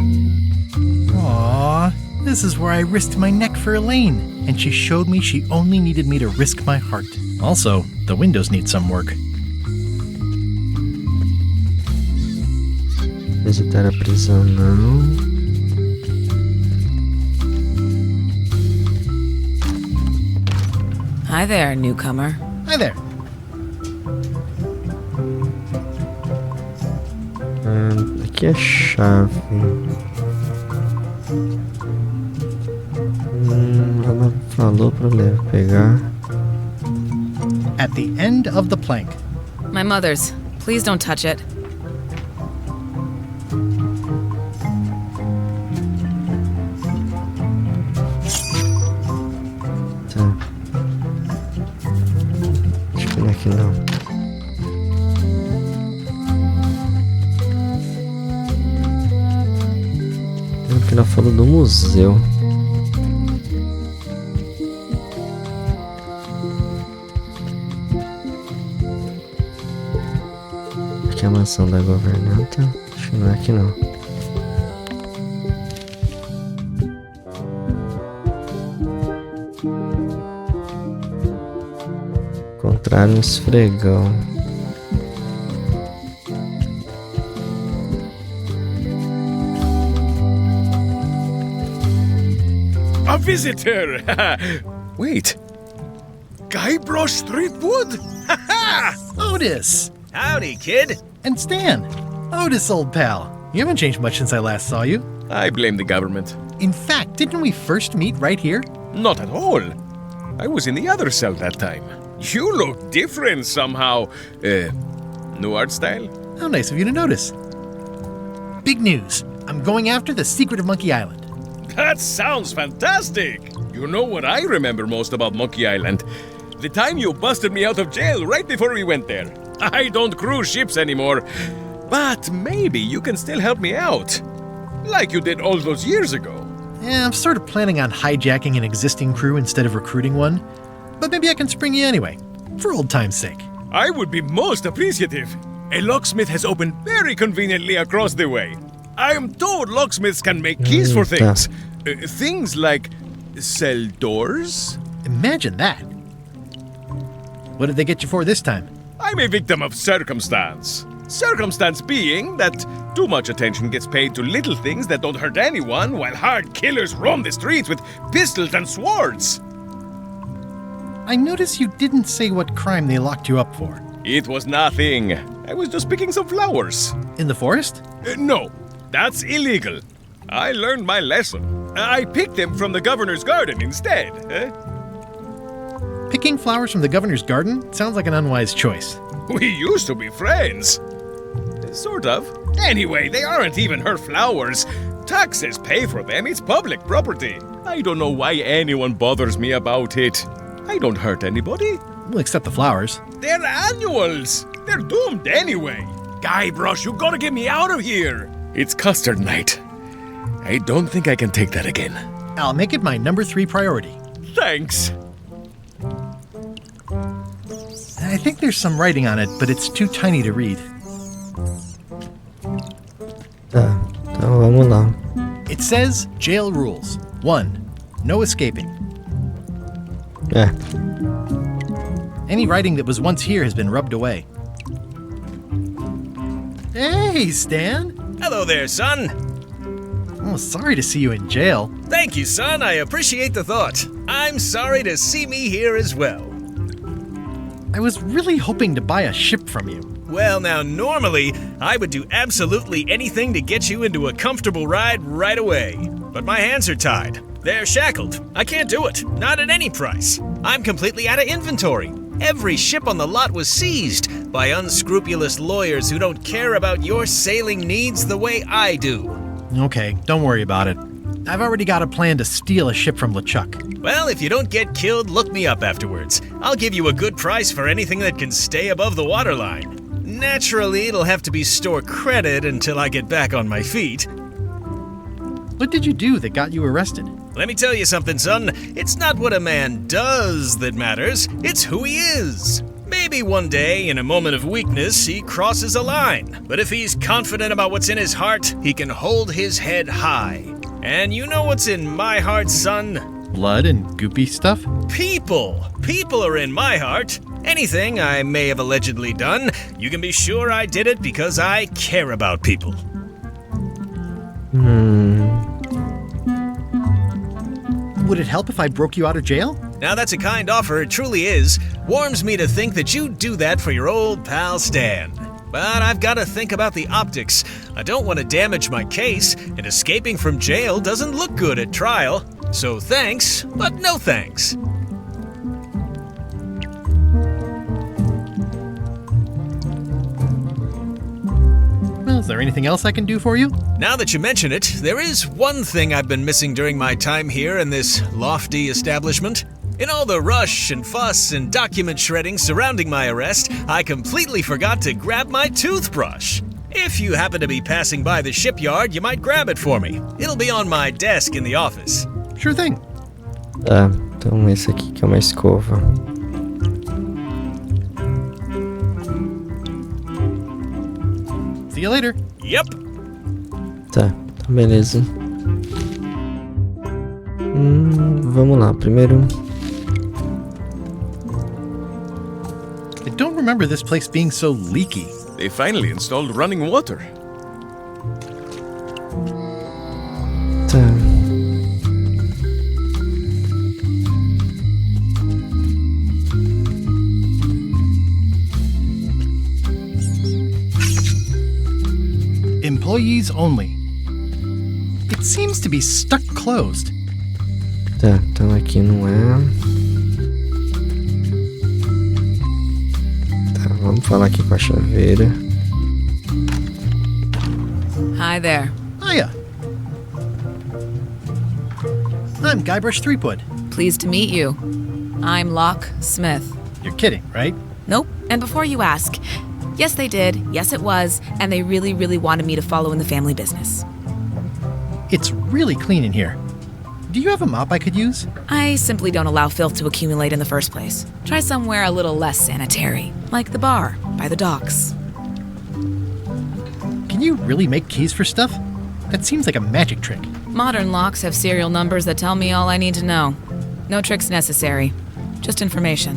Aww, this is where I risked my neck for Elaine, and she showed me she only needed me to risk my heart. Also, the windows need some work. Visitar a prisão não. Hi there, newcomer. Hi there. Aqui é a chave. Ela falou pra eu pegar. At the end of the plank. My mother's. Please don't touch it. Tá. Acho que não é aqui não. Porque ela falou do museu. Aqui é a mansão da governanta. Acho que não é aqui não. Encontrar um esfregão. A visitor! Wait. Guybrush Threepwood? Otis! Howdy, kid. And Stan. Otis, old pal. You haven't changed much since I last saw you. I blame the government. In fact, didn't we first meet right here? Not at all. I was in the other cell that time. You look different somehow. New art style? How nice of you to notice. Big news. I'm going after the secret of Monkey Island. That sounds fantastic! You know what I remember most about Monkey Island? The time you busted me out of jail right before we went there. I don't cruise ships anymore, but maybe you can still help me out. Like you did all those years ago. Yeah, I'm sort of planning on hijacking an existing crew instead of recruiting one. But maybe I can spring you anyway, for old time's sake. I would be most appreciative. A locksmith has opened very conveniently across the way. I am told locksmiths can make keys for things. Things like cell doors? Imagine that. What did they get you for this time? I'm a victim of circumstance. Circumstance being that too much attention gets paid to little things that don't hurt anyone while hard killers roam the streets with pistols and swords. I notice you didn't say what crime they locked you up for. It was nothing. I was just picking some flowers. In the forest? No, that's illegal. I learned my lesson. I picked them from the governor's garden instead. Picking flowers from the governor's garden sounds like an unwise choice. We used to be friends. Sort of. Anyway, they aren't even her flowers. Taxes pay for them. It's public property. I don't know why anyone bothers me about it. I don't hurt anybody. Well, except the flowers. They're annuals. They're doomed anyway. Guybrush, you gotta get me out of here. It's custard night. I don't think I can take that again. I'll make it my number 3 priority. Thanks. I think there's some writing on it, but it's too tiny to read. Tá, então vamos lá. It says jail rules. 1. No escaping. É. Any writing that was once here has been rubbed away. Hey, Stan! Hello there, son. Oh, sorry to see you in jail. Thank you, son. I appreciate the thought. I'm sorry to see me here as well. I was really hoping to buy a ship from you. Well, now, normally, I would do absolutely anything to get you into a comfortable ride right away. But my hands are tied. They're shackled. I can't do it. Not at any price. I'm completely out of inventory. Every ship on the lot was seized by unscrupulous lawyers who don't care about your sailing needs the way I do. Okay, don't worry about it. I've already got a plan to steal a ship from LeChuck. Well, if you don't get killed, look me up afterwards. I'll give you a good price for anything that can stay above the waterline. Naturally, it'll have to be store credit until I get back on my feet. What did you do that got you arrested? Let me tell you something, son. It's not what a man does that matters, it's who he is. Maybe one day, in a moment of weakness, he crosses a line. But if he's confident about what's in his heart, he can hold his head high. And you know what's in my heart, son? Blood and goopy stuff? People! People are in my heart. Anything I may have allegedly done, you can be sure I did it because I care about people. Would it help if I broke you out of jail? Now that's a kind offer, it truly is. Warms me to think that you'd do that for your old pal Stan. But I've got to think about the optics. I don't want to damage my case, and escaping from jail doesn't look good at trial. So thanks, but no thanks. Well, is there anything else I can do for you? Now that you mention it, there is one thing I've been missing during my time here in this lofty establishment. In all the rush and fuss and document shredding surrounding my arrest, I completely forgot to grab my toothbrush. If you happen to be passing by the shipyard, you might grab it for me. It'll be on my desk in the office. Sure thing. Tá, então esse aqui que é uma escova. See you later. Yep. Tá, então beleza. Vamos lá, primeiro. I don't remember this place being so leaky. They finally installed running water. Tá. Employees only. It seems to be stuck closed. Tá, então aqui não é. Tá, vamos falar aqui com a chaveira. Hi there. Hiya. I'm Guybrush Threepwood. Pleased to meet you. I'm Locke Smith. You're kidding, right? Nope. And before you ask, yes, they did. Yes, it was. And they really, really wanted me to follow in the family business. It's really clean in here. Do you have a mop I could use? I simply don't allow filth to accumulate in the first place. Try somewhere a little less sanitary, like the bar by the docks. Can you really make keys for stuff? That seems like a magic trick. Modern locks have serial numbers that tell me all I need to know. No tricks necessary, just information.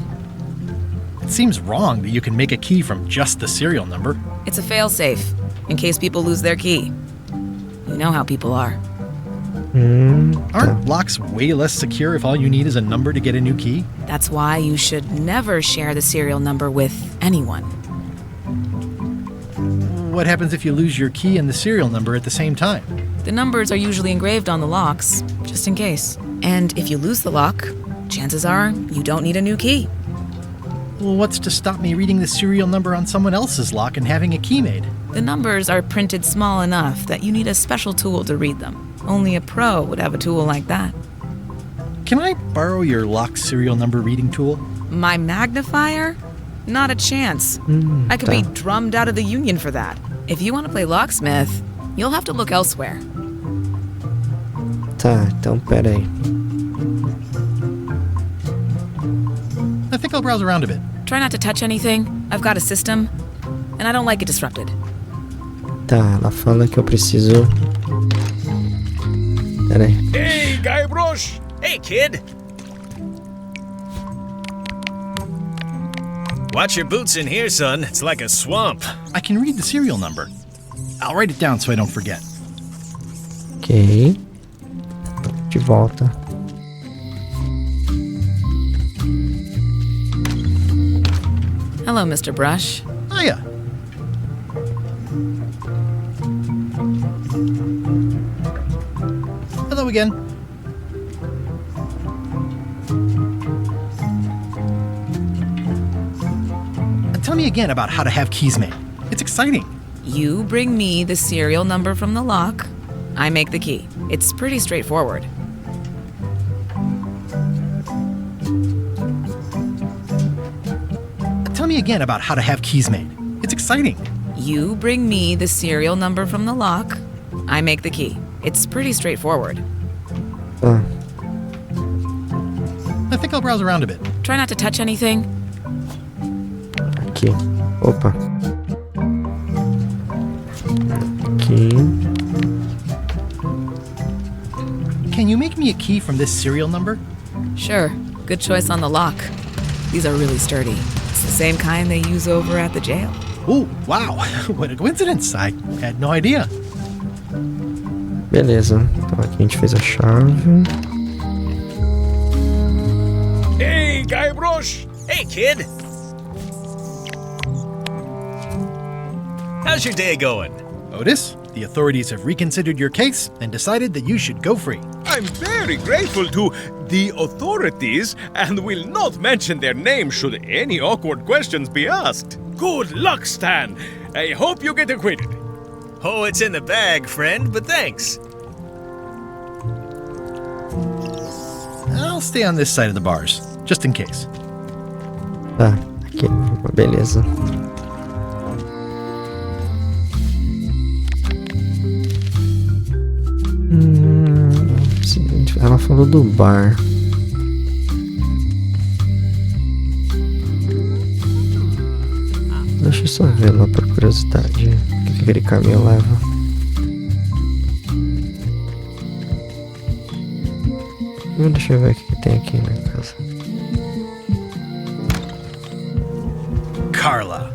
It seems wrong that you can make a key from just the serial number. It's a fail-safe, in case people lose their key. You know how people are. Aren't locks way less secure if all you need is a number to get a new key? That's why you should never share the serial number with anyone. What happens if you lose your key and the serial number at the same time? The numbers are usually engraved on the locks, just in case. And if you lose the lock, chances are you don't need a new key. Well, what's to stop me reading the serial number on someone else's lock and having a key made? The numbers are printed small enough that you need a special tool to read them. Only a pro would have a tool like that. Can I borrow your lock serial number reading tool? My magnifier? Not a chance. I could be drummed out of the union for that. If you want to play locksmith, you'll have to look elsewhere. Tá, então pera aí. I think I'll browse around a bit. Try not to touch anything. I've got a system, and I don't like it disrupted. Tá, ela fala que eu preciso. Pera aí. Hey, Guybrush! Hey, kid! Watch your boots in here, son. It's like a swamp. I can read the serial number. I'll write it down so I don't forget. Ok. De volta. Hello, Mr. Brush. Hiya. Hello again. Tell me again about how to have keys made. It's exciting. You bring me the serial number from the lock, I make the key. It's pretty straightforward. Tell me again about how to have keys made. It's exciting. You bring me the serial number from the lock. I make the key. It's pretty straightforward. I think I'll browse around a bit. Try not to touch anything. Aqui. Opa. Aqui. Can you make me a key from this serial number? Sure. Good choice on the lock. These are really sturdy. It's the same kind they use over at the jail. Oh, wow. What a coincidence. I had no idea. Beleza. Então aqui a gente fez a chave. Hey, Guybrush! Hey, kid! How's your day going? Otis, the authorities have reconsidered your case and decided that you should go free. I'm very grateful to the authorities and will not mention their name should any awkward questions be asked. Good luck, Stan. I hope you get acquitted. Oh, it's in the bag, friend, but thanks. I'll stay on this side of the bars, just in case. Tá, aqui. Beleza. Ela falou do bar. Deixa eu só ver lá por curiosidade. O que aquele caminho leva? Deixa eu ver o que tem aqui na casa. Carla.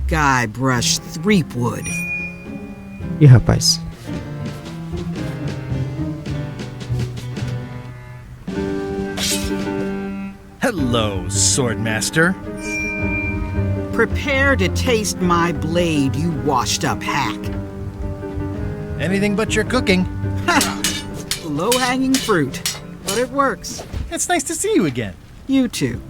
Guybrush Threepwood. Ih, rapaz. Hello, Swordmaster. Prepare to taste my blade, you washed-up hack. Anything but your cooking. Low-hanging fruit, but it works. It's nice to see you again. You too.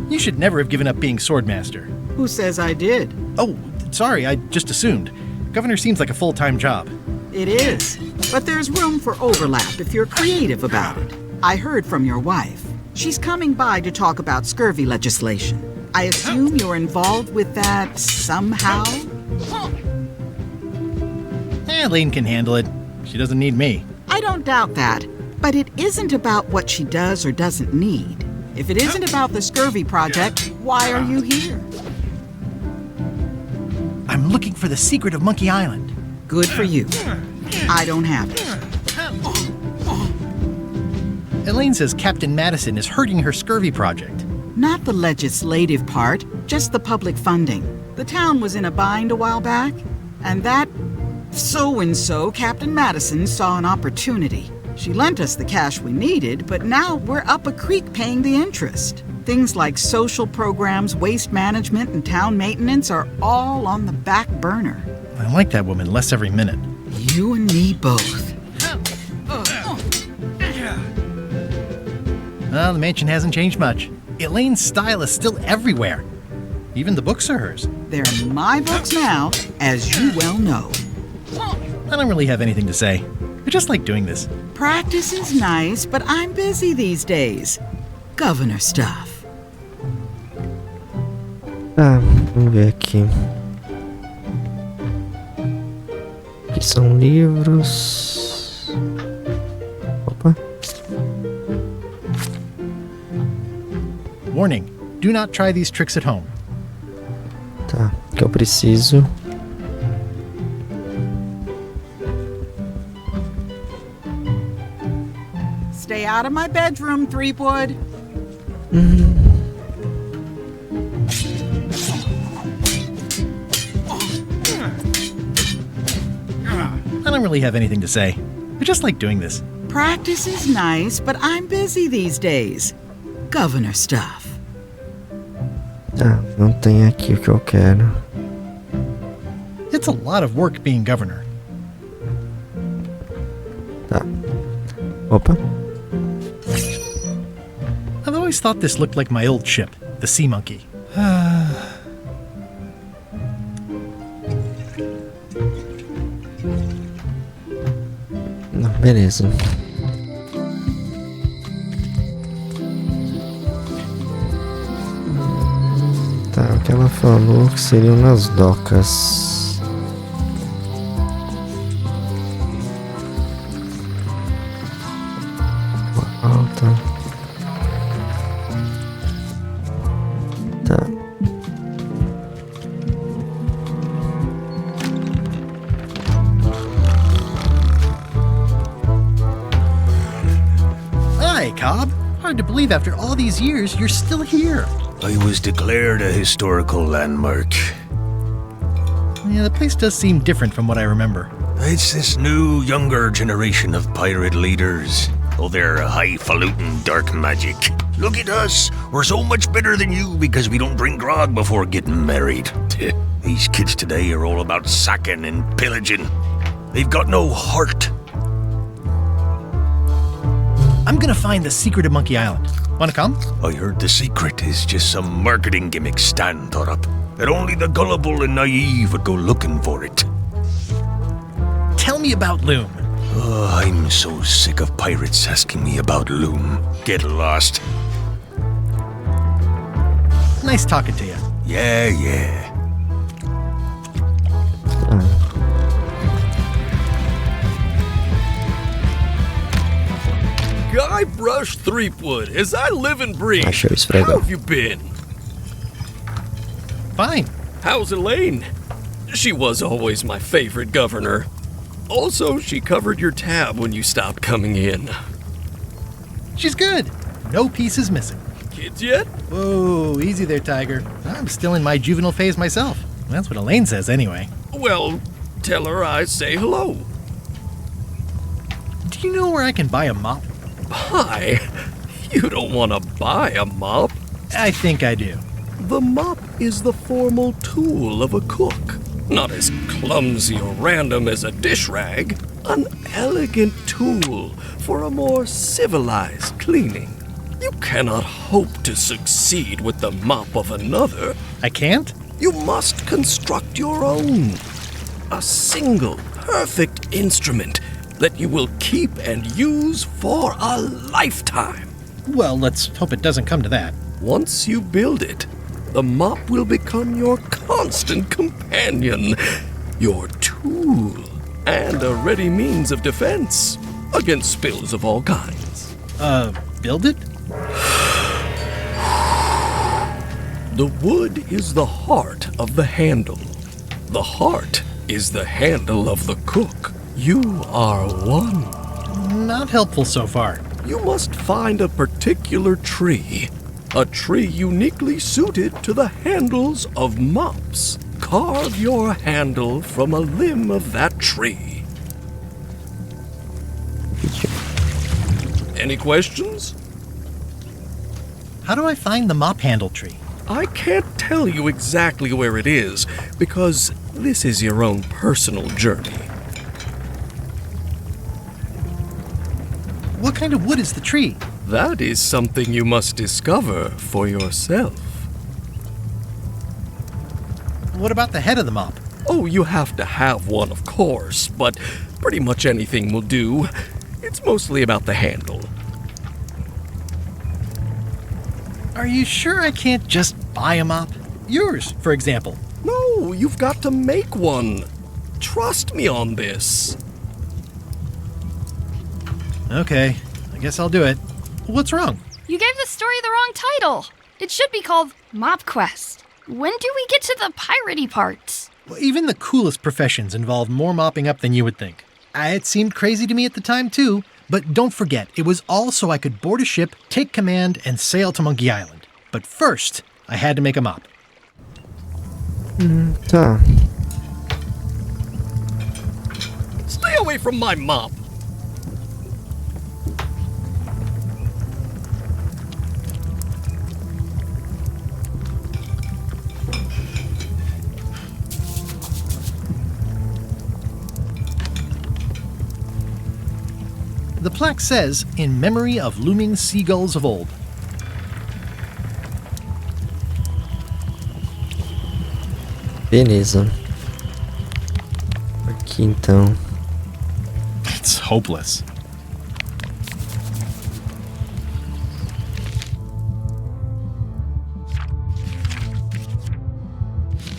You should never have given up being Swordmaster. Who says I did? Oh, sorry, I just assumed. Governor seems like a full-time job. It is, but there's room for overlap if you're creative about it. I heard from your wife. She's coming by to talk about scurvy legislation. I assume you're involved with that somehow? Elaine can handle it. She doesn't need me. I don't doubt that, but it isn't about what she does or doesn't need. If it isn't about the scurvy project, why are you here? I'm looking for the secret of Monkey Island. Good for you. I don't have it. Elaine says Captain Madison is hurting her scurvy project. Not the legislative part, just the public funding. The town was in a bind a while back, and that so-and-so, Captain Madison, saw an opportunity. She lent us the cash we needed, but now we're up a creek paying the interest. Things like social programs, waste management, and town maintenance are all on the back burner. I like that woman less every minute. You and me both. Well, the mansion hasn't changed much. Elaine's style is still everywhere. Even the books are hers. They're my books now, as you well know. I don't really have anything to say. I just like doing this. Practice is nice, but I'm busy these days. Governor stuff. Vamos ver aqui. Aqui são livros. Opa. Warning, do not try these tricks at home. Tá, o que eu preciso. Stay out of my bedroom, Threepwood. I don't really have anything to say. I just like doing this. Practice is nice, but I'm busy these days. Governor stuff. Não tem aqui o que eu quero. It's a lot of work being governor. Tá. Opa. I've always thought this looked like my old ship, the Sea Monkey. Não, beleza. Tá, o que ela falou que seriam nas docas. Alta. Tá. Hi, Cobb. Hard to believe after all these years you're still here. I was declared a historical landmark. Yeah, the place does seem different from what I remember. It's this new, younger generation of pirate leaders. Oh, they're highfalutin dark magic. Look at us. We're so much better than you because we don't drink grog before getting married. These kids today are all about sacking and pillaging. They've got no heart. I'm gonna find the secret of Monkey Island. Wanna come? I heard the secret is just some marketing gimmick Stan thought up. That only the gullible and naive would go looking for it. Tell me about Loom. Oh, I'm so sick of pirates asking me about Loom. Get lost. Nice talking to you. Yeah. Guybrush Threepwood, as I live and breathe. How have you been? Fine. How's Elaine? She was always my favorite governor. Also, she covered your tab when you stopped coming in. She's good. No pieces missing. Kids yet? Whoa, easy there, Tiger. I'm still in my juvenile phase myself. That's what Elaine says anyway. Well, tell her I say hello. Do you know where I can buy a mop? Buy? You don't want to buy a mop. I think I do. The mop is the formal tool of a cook. Not as clumsy or random as a dish rag. An elegant tool for a more civilized cleaning. You cannot hope to succeed with the mop of another. I can't? You must construct your own. A single, perfect instrument that you will keep and use for a lifetime. Well, let's hope it doesn't come to that. Once you build it, the mop will become your constant companion, your tool, and a ready means of defense against spills of all kinds. Build it? The wood is the heart of the handle. The heart is the handle of the cook. You are one. Not helpful so far. You must find a particular tree. A tree uniquely suited to the handles of mops. Carve your handle from a limb of that tree. Any questions? How do I find the mop handle tree? I can't tell you exactly where it is, because this is your own personal journey. What kind of wood is the tree? That is something you must discover for yourself. What about the head of the mop? Oh, you have to have one, of course, but pretty much anything will do. It's mostly about the handle. Are you sure I can't just buy a mop? Yours, for example. No, you've got to make one. Trust me on this. Okay, I guess I'll do it. What's wrong? You gave the story the wrong title. It should be called Mop Quest. When do we get to the piratey parts? Well, even the coolest professions involve more mopping up than you would think. It seemed crazy to me at the time, too. But don't forget, it was all so I could board a ship, take command, and sail to Monkey Island. But first, I had to make a mop. Tá. Stay away from my mop. plaque says, in memory of looming seagulls of old. Beleza. Aqui então. It's hopeless.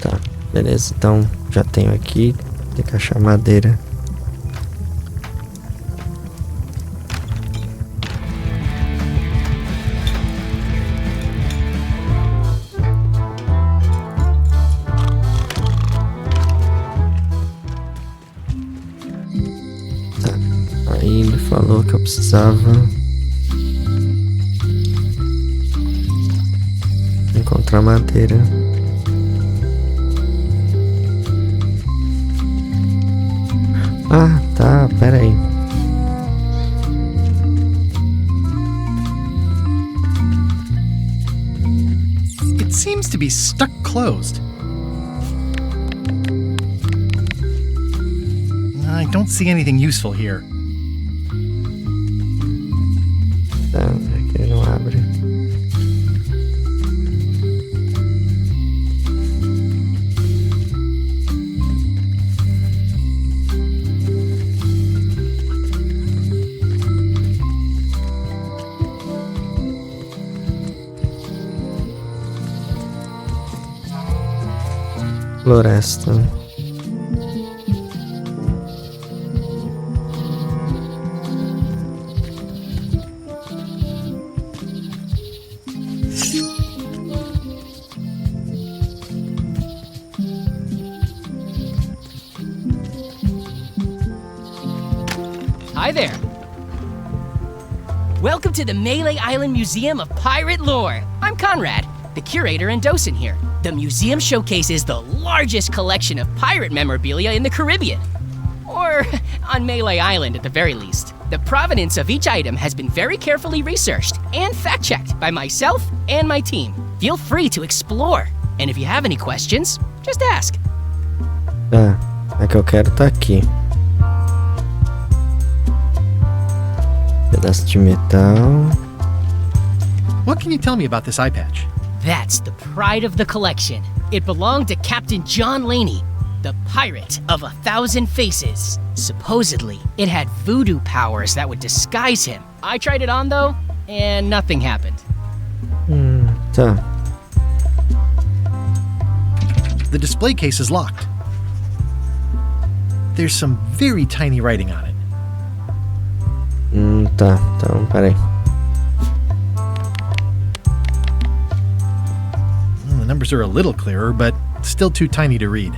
Tá, beleza. Então já tenho aqui. Tem que achar madeira. Aí ele falou que eu precisava encontrar madeira. Ah, tá, pera aí. It seems to be stuck closed. I don't see anything useful here. Tá, aqui não abre. Floresta. Hi there. Welcome to the Mêlée Island Museum of Pirate Lore. I'm Conrad, the curator and docent here. The museum showcases the largest collection of pirate memorabilia in the Caribbean. Or on Mêlée Island at the very least. The provenance of each item has been very carefully researched and fact-checked by myself and my team. Feel free to explore. And if you have any questions, just ask. Ah, é que eu quero tá aqui. Pedaço de metal. What can you tell me about this eye patch? That's the pride of the collection. It belonged to Captain John Laney, the pirate of 1,000 faces. Supposedly, it had voodoo powers that would disguise him. I tried it on though, and nothing happened. Tá. The display case is locked. There's some very tiny writing on it. Tá, então, peraí. The numbers are a little clearer, but still too tiny to read.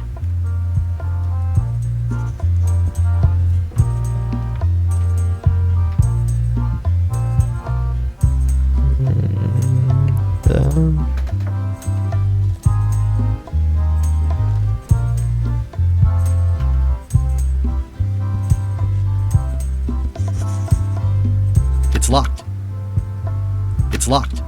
It's locked. It's locked.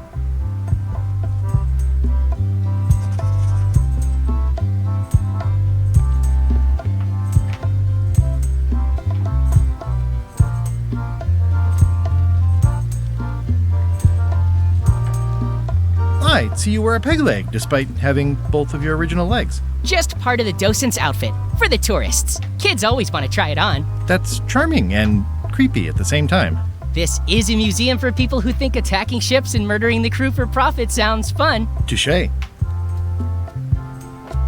So you wear a peg leg, despite having both of your original legs. Just part of the docent's outfit, for the tourists. Kids always want to try it on. That's charming and creepy at the same time. This is a museum for people who think attacking ships and murdering the crew for profit sounds fun. Touché.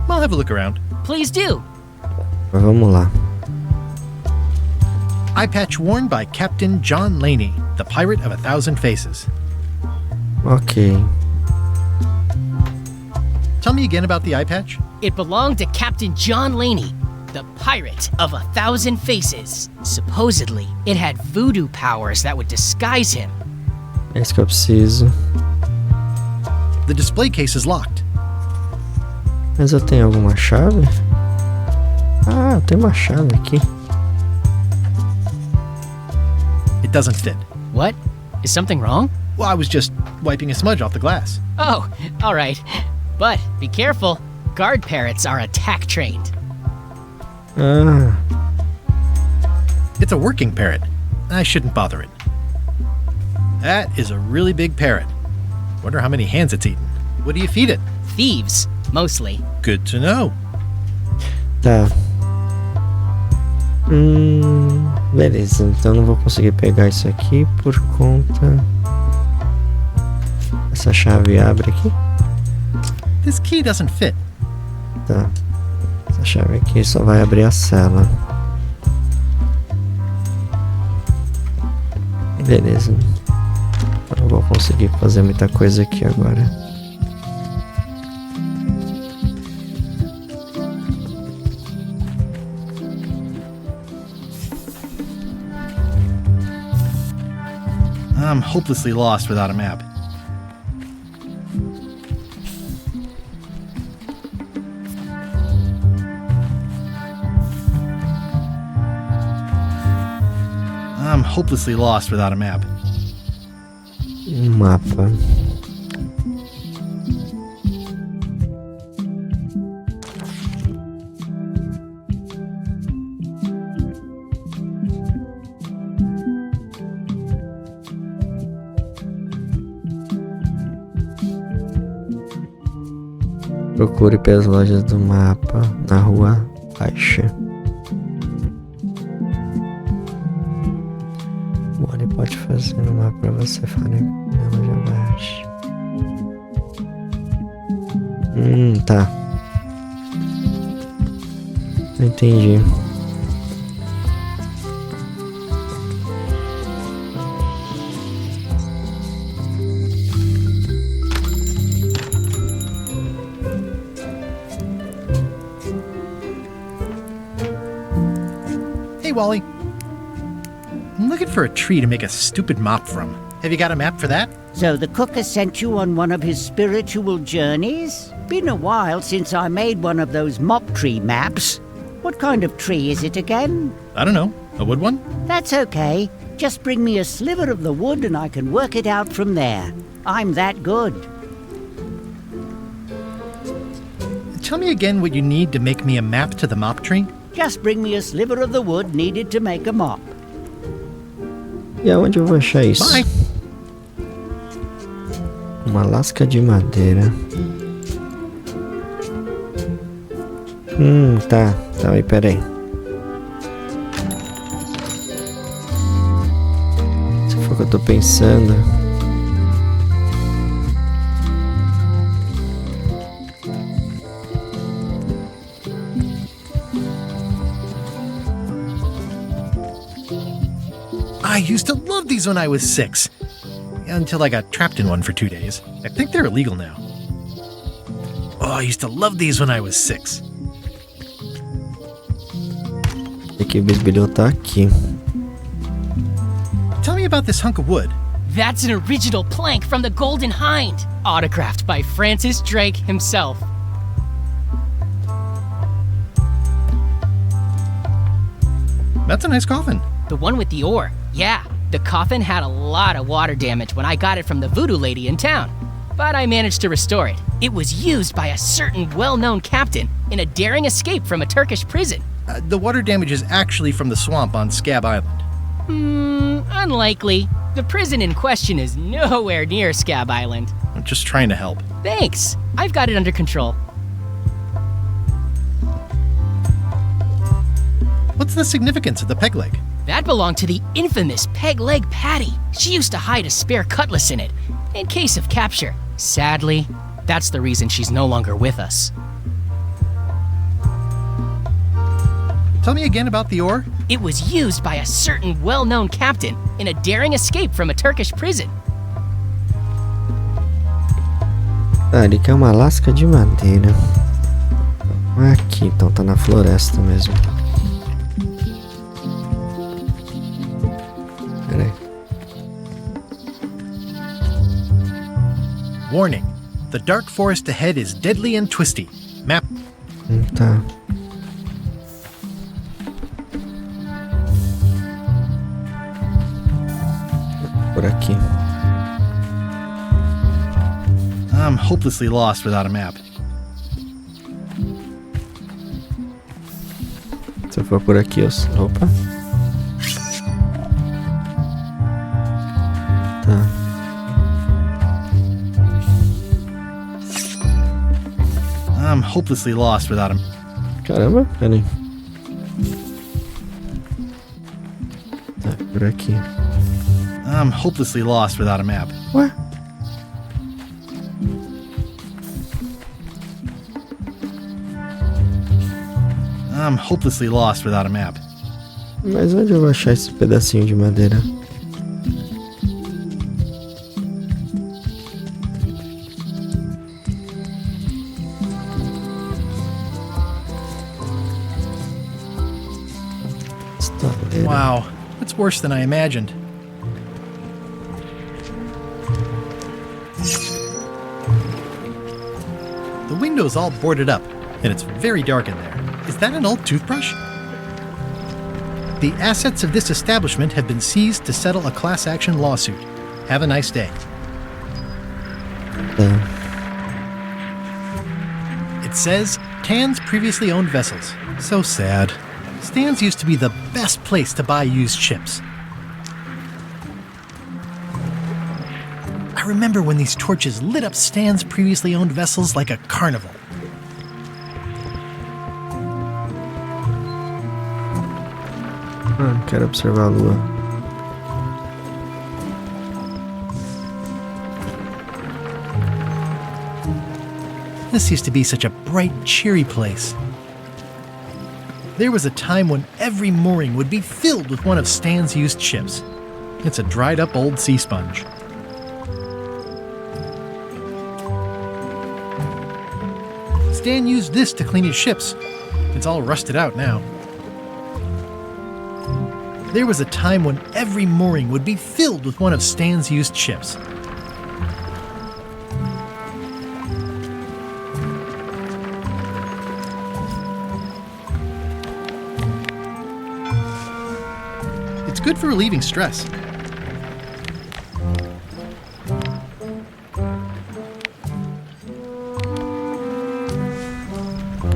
I'll have a look around. Please do. Vamos lá. Eye patch worn by Captain John Laney, the pirate of 1,000 faces. Ok. Tell me again about the eye patch. It belonged to Captain John Laney, the pirate of 1,000 faces. Supposedly, it had voodoo powers that would disguise him. É isso que eu preciso. The display case is locked. Mas eu tenho alguma chave? Ah, eu tenho uma chave aqui. It doesn't fit. What? Is something wrong? Well, I was just wiping a smudge off the glass. Oh, all right. But be careful. Guard parrots are attack trained. Ah. It's a working parrot. I shouldn't bother it. That is a really big parrot. Wonder how many hands it's eaten. What do you feed it? Thieves, mostly. Good to know. Tá. Beleza, então não vou conseguir pegar isso aqui por conta... Essa chave abre aqui? This key doesn't fit. Tá. Essa chave aqui só vai abrir a cela. Beleza. Eu não vou conseguir fazer muita coisa aqui agora. I'm hopelessly lost without a map. I'm hopelessly lost without a map. Mapa. Procure pelas lojas do mapa na rua baixa. O Bonnie pode fazer um mapa pra você falar na loja baixa. Tá. Entendi. Hey, Wally. I'm looking for a tree to make a stupid mop from. Have you got a map for that? So the cook has sent you on one of his spiritual journeys? Been a while since I made one of those mop tree maps. What kind of tree is it again? I don't know. A wood one? That's okay. Just bring me a sliver of the wood and I can work it out from there. I'm that good. Tell me again what you need to make me a map to the mop tree. Just bring me a sliver of the wood needed to make a mop. E aonde eu vou achar isso? Bye. Uma lasca de madeira. Tá. Tá aí, peraí. Se for o que eu tô pensando. I used to love these when I was 6. Until I got trapped in one for 2 days. I think they're illegal now. Oh, I used to love these when I was 6. Aqui o bisbilhão tá aqui. Tell me about this hunk of wood. That's an original plank from the Golden Hind, autographed by Francis Drake himself. That's a nice coffin. The one with the ore, yeah. The coffin had a lot of water damage when I got it from the voodoo lady in town, but I managed to restore it. It was used by a certain well-known captain in a daring escape from a Turkish prison. The water damage is actually from the swamp on Scab Island. Unlikely. The prison in question is nowhere near Scab Island. I'm just trying to help. Thanks. I've got it under control. What's the significance of the peg leg? That belonged to the infamous Peg Leg Patty. She used to hide a spare cutlass in it, in case of capture. Sadly, that's the reason she's no longer with us. Tell me again about the ore. It was used by a certain well-known captain in a daring escape from a Turkish prison. Ah, ele quer uma lasca de madeira. Aqui, então tá na floresta mesmo. Peraí. Warning. The dark forest ahead is deadly and twisty. Map. Tá. Por aqui. I'm hopelessly lost without a map. Se eu for por aqui, opa. Tá. hopelessly lost without him. Caramba, peraí. Tá, por aqui. I'm hopelessly lost without a map. Ué? I'm hopelessly lost without a map. Mas onde eu vou achar esse pedacinho de madeira? Wow, that's worse than I imagined. The window's all boarded up, and it's very dark in there. Is that an old toothbrush? The assets of this establishment have been seized to settle a class action lawsuit. Have a nice day. It says, Tan's previously owned vessels. So sad. Stan's used to be the best place to buy used ships. I remember when these torches lit up Stan's previously owned vessels like a carnival. Quero observar a lua. This used to be such a bright, cheery place. There was a time when every mooring would be filled with one of Stan's used ships. It's a dried-up old sea sponge. Stan used this to clean his ships. It's all rusted out now. There was a time when every mooring would be filled with one of Stan's used ships. It's good for relieving stress.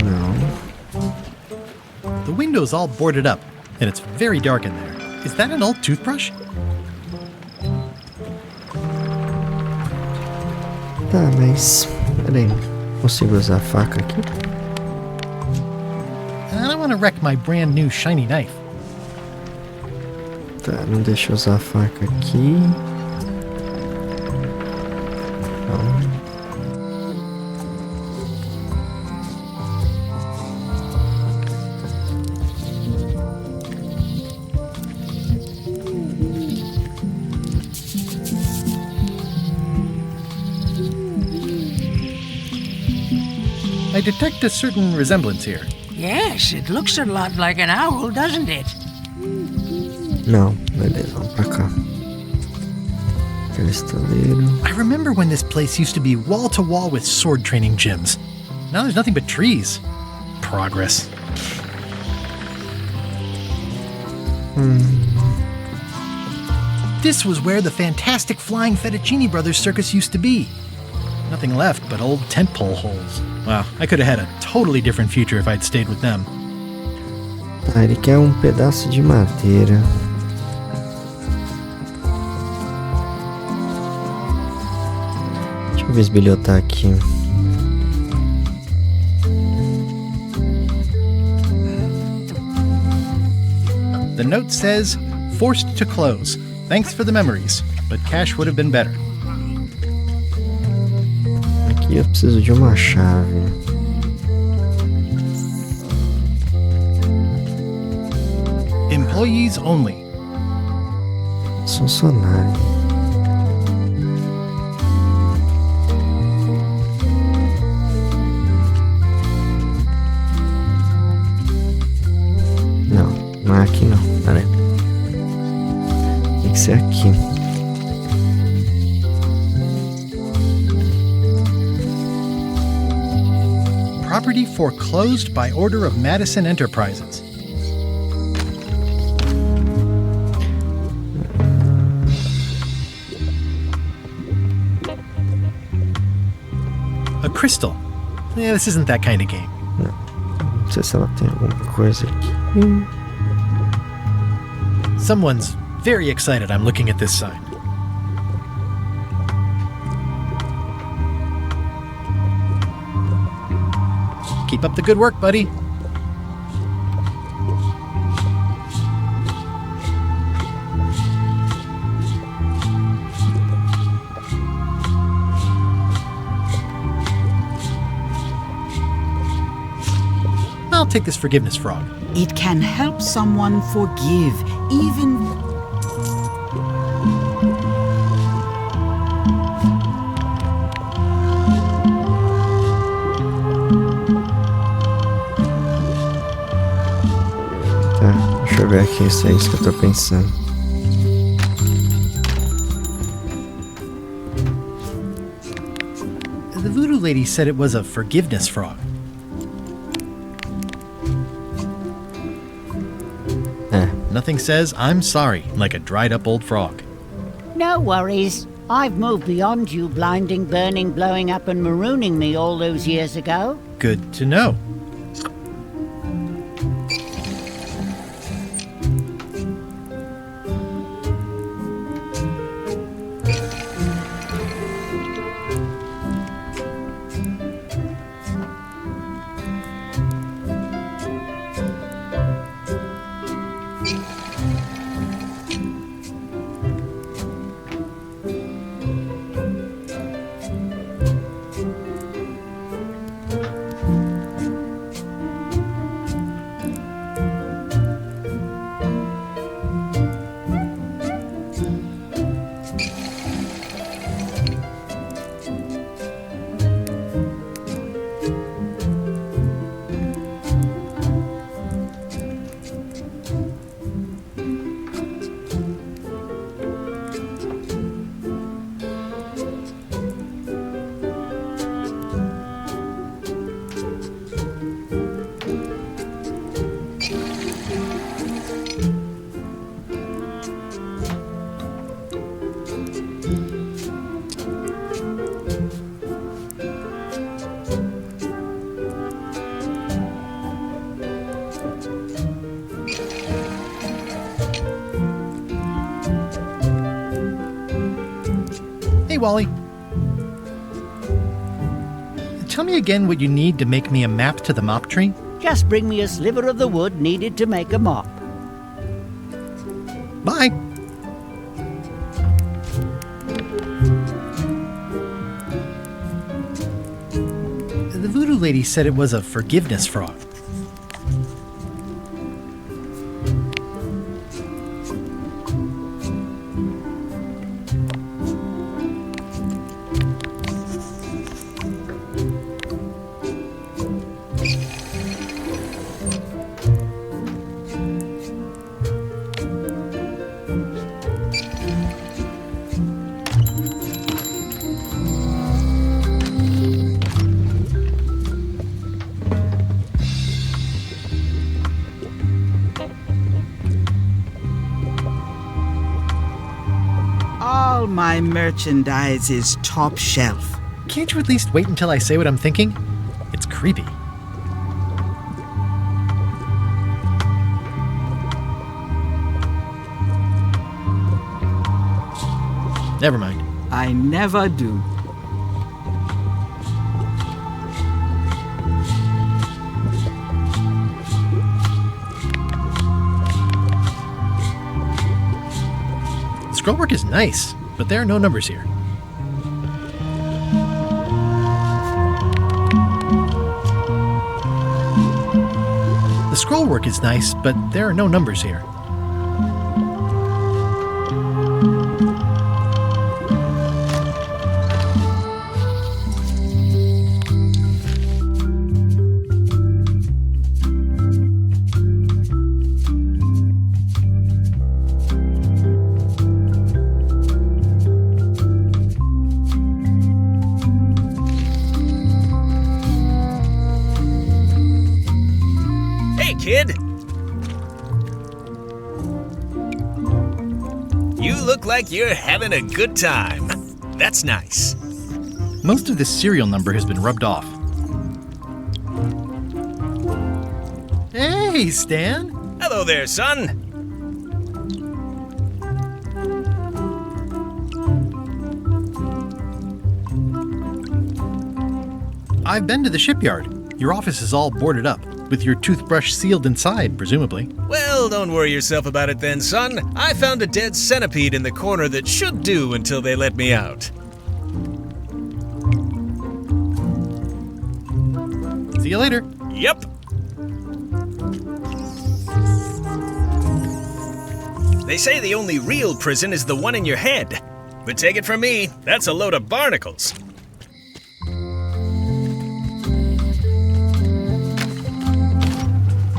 No. The window's all boarded up, and it's very dark in there. Is that an old toothbrush? Tá, mas... Peraí. Consigo usar a faca aqui? I don't want to wreck my brand new shiny knife. Tá, não deixa eu usar a faca aqui. Não. I detect a certain resemblance here. Yes, it looks a lot like an owl, doesn't it? Não, beleza, vamos pra cá. Cristaleiro. I remember when this place used to be wall-to-wall with sword training gyms. Now there's nothing but trees. Progress. This was where the fantastic Flying Fettuccine Brothers circus used to be. Nothing left but old tent pole holes. Wow, I could have had a totally different future if I'd stayed with them. Tá, ele quer um pedaço de madeira. Deixa eu bisbilhotar aqui. The note says, forced to close. Thanks for the memories, but cash would have been better. Aqui eu preciso de uma chave. Employees only. Funcionário. Não é aqui não. Pera aí. Tem que ser aqui. Property foreclosed by order of Madison Enterprises. A crystal. Yeah, this isn't that kind of game. Não sei se ela tem alguma coisa aqui. Someone's very excited I'm looking at this sign. Keep up the good work, buddy. I'll take this forgiveness frog. It can help someone forgive, even... Tá, deixa eu ver aqui se é isso que eu tô pensando. The voodoo lady said it was a forgiveness frog. Nothing says I'm sorry like a dried up old frog. No worries. I've moved beyond you blinding, burning, blowing up and marooning me all those years ago. Good to know. Hey, Wally. Tell me again what you need to make me a map to the mop tree. Just bring me a sliver of the wood needed to make a mop. Bye. The voodoo lady said it was a forgiveness frog. All my merchandise is top shelf. Can't you at least wait until I say what I'm thinking? It's creepy. Never mind. I never do. Scroll work is nice, but there are no numbers here. The scroll work is nice, but there are no numbers here. Kid? You look like you're having a good time. That's nice. Most of this serial number has been rubbed off. Hey, Stan! Hello there, son. I've been to the shipyard. Your office is all boarded up, with your toothbrush sealed inside, presumably. Well, don't worry yourself about it then, son. I found a dead centipede in the corner that should do until they let me out. See you later. Yep. They say the only real prison is the one in your head. But take it from me, that's a load of barnacles.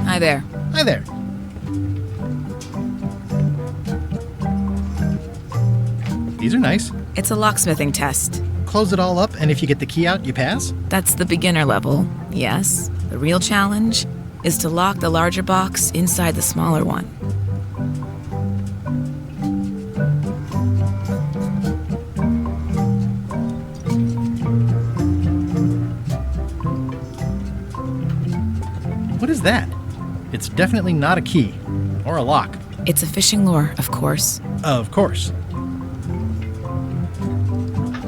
Hi there. Hi there. These are nice. It's a locksmithing test. Close it all up, and if you get the key out, you pass? That's the beginner level, yes. The real challenge is to lock the larger box inside the smaller one. What is that? It's definitely not a key. Or a lock. It's a fishing lure, of course. Of course.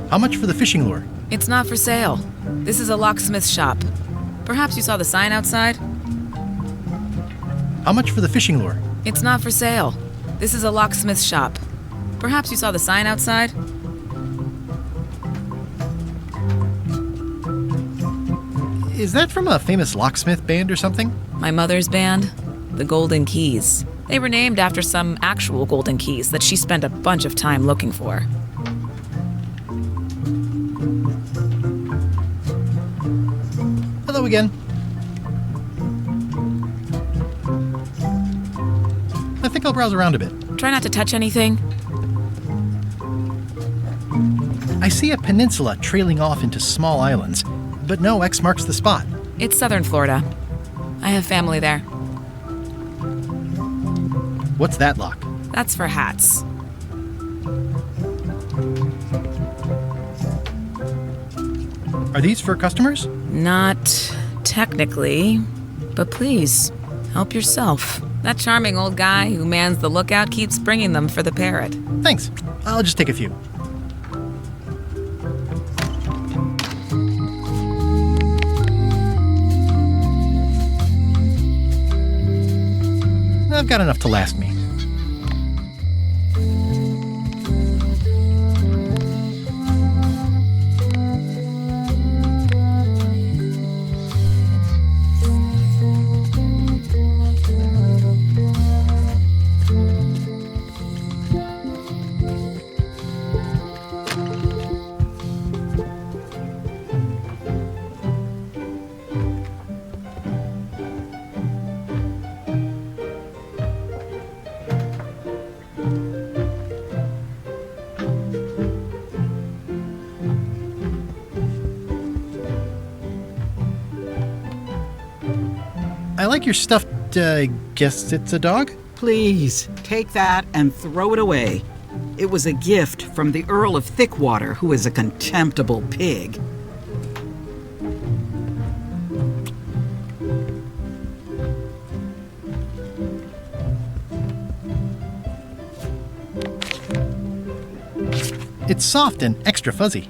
How much for the fishing lure? It's not for sale. This is a locksmith shop. Perhaps you saw the sign outside? How much for the fishing lure? It's not for sale. This is a locksmith shop. Perhaps you saw the sign outside? Is that from a famous locksmith band or something? My mother's band, the Golden Keys. They were named after some actual golden keys that she spent a bunch of time looking for. Hello again. I think I'll browse around a bit. Try not to touch anything. I see a peninsula trailing off into small islands, but no X marks the spot. It's southern Florida. I have family there. What's that lock? That's for hats. Are these for customers? Not technically, but please, help yourself. That charming old guy who mans the lookout keeps bringing them for the parrot. Thanks. I'll just take a few. I've got enough to last me. I like your stuffed, guess it's a dog? Please, take that and throw it away. It was a gift from the Earl of Thickwater, who is a contemptible pig. It's soft and extra fuzzy.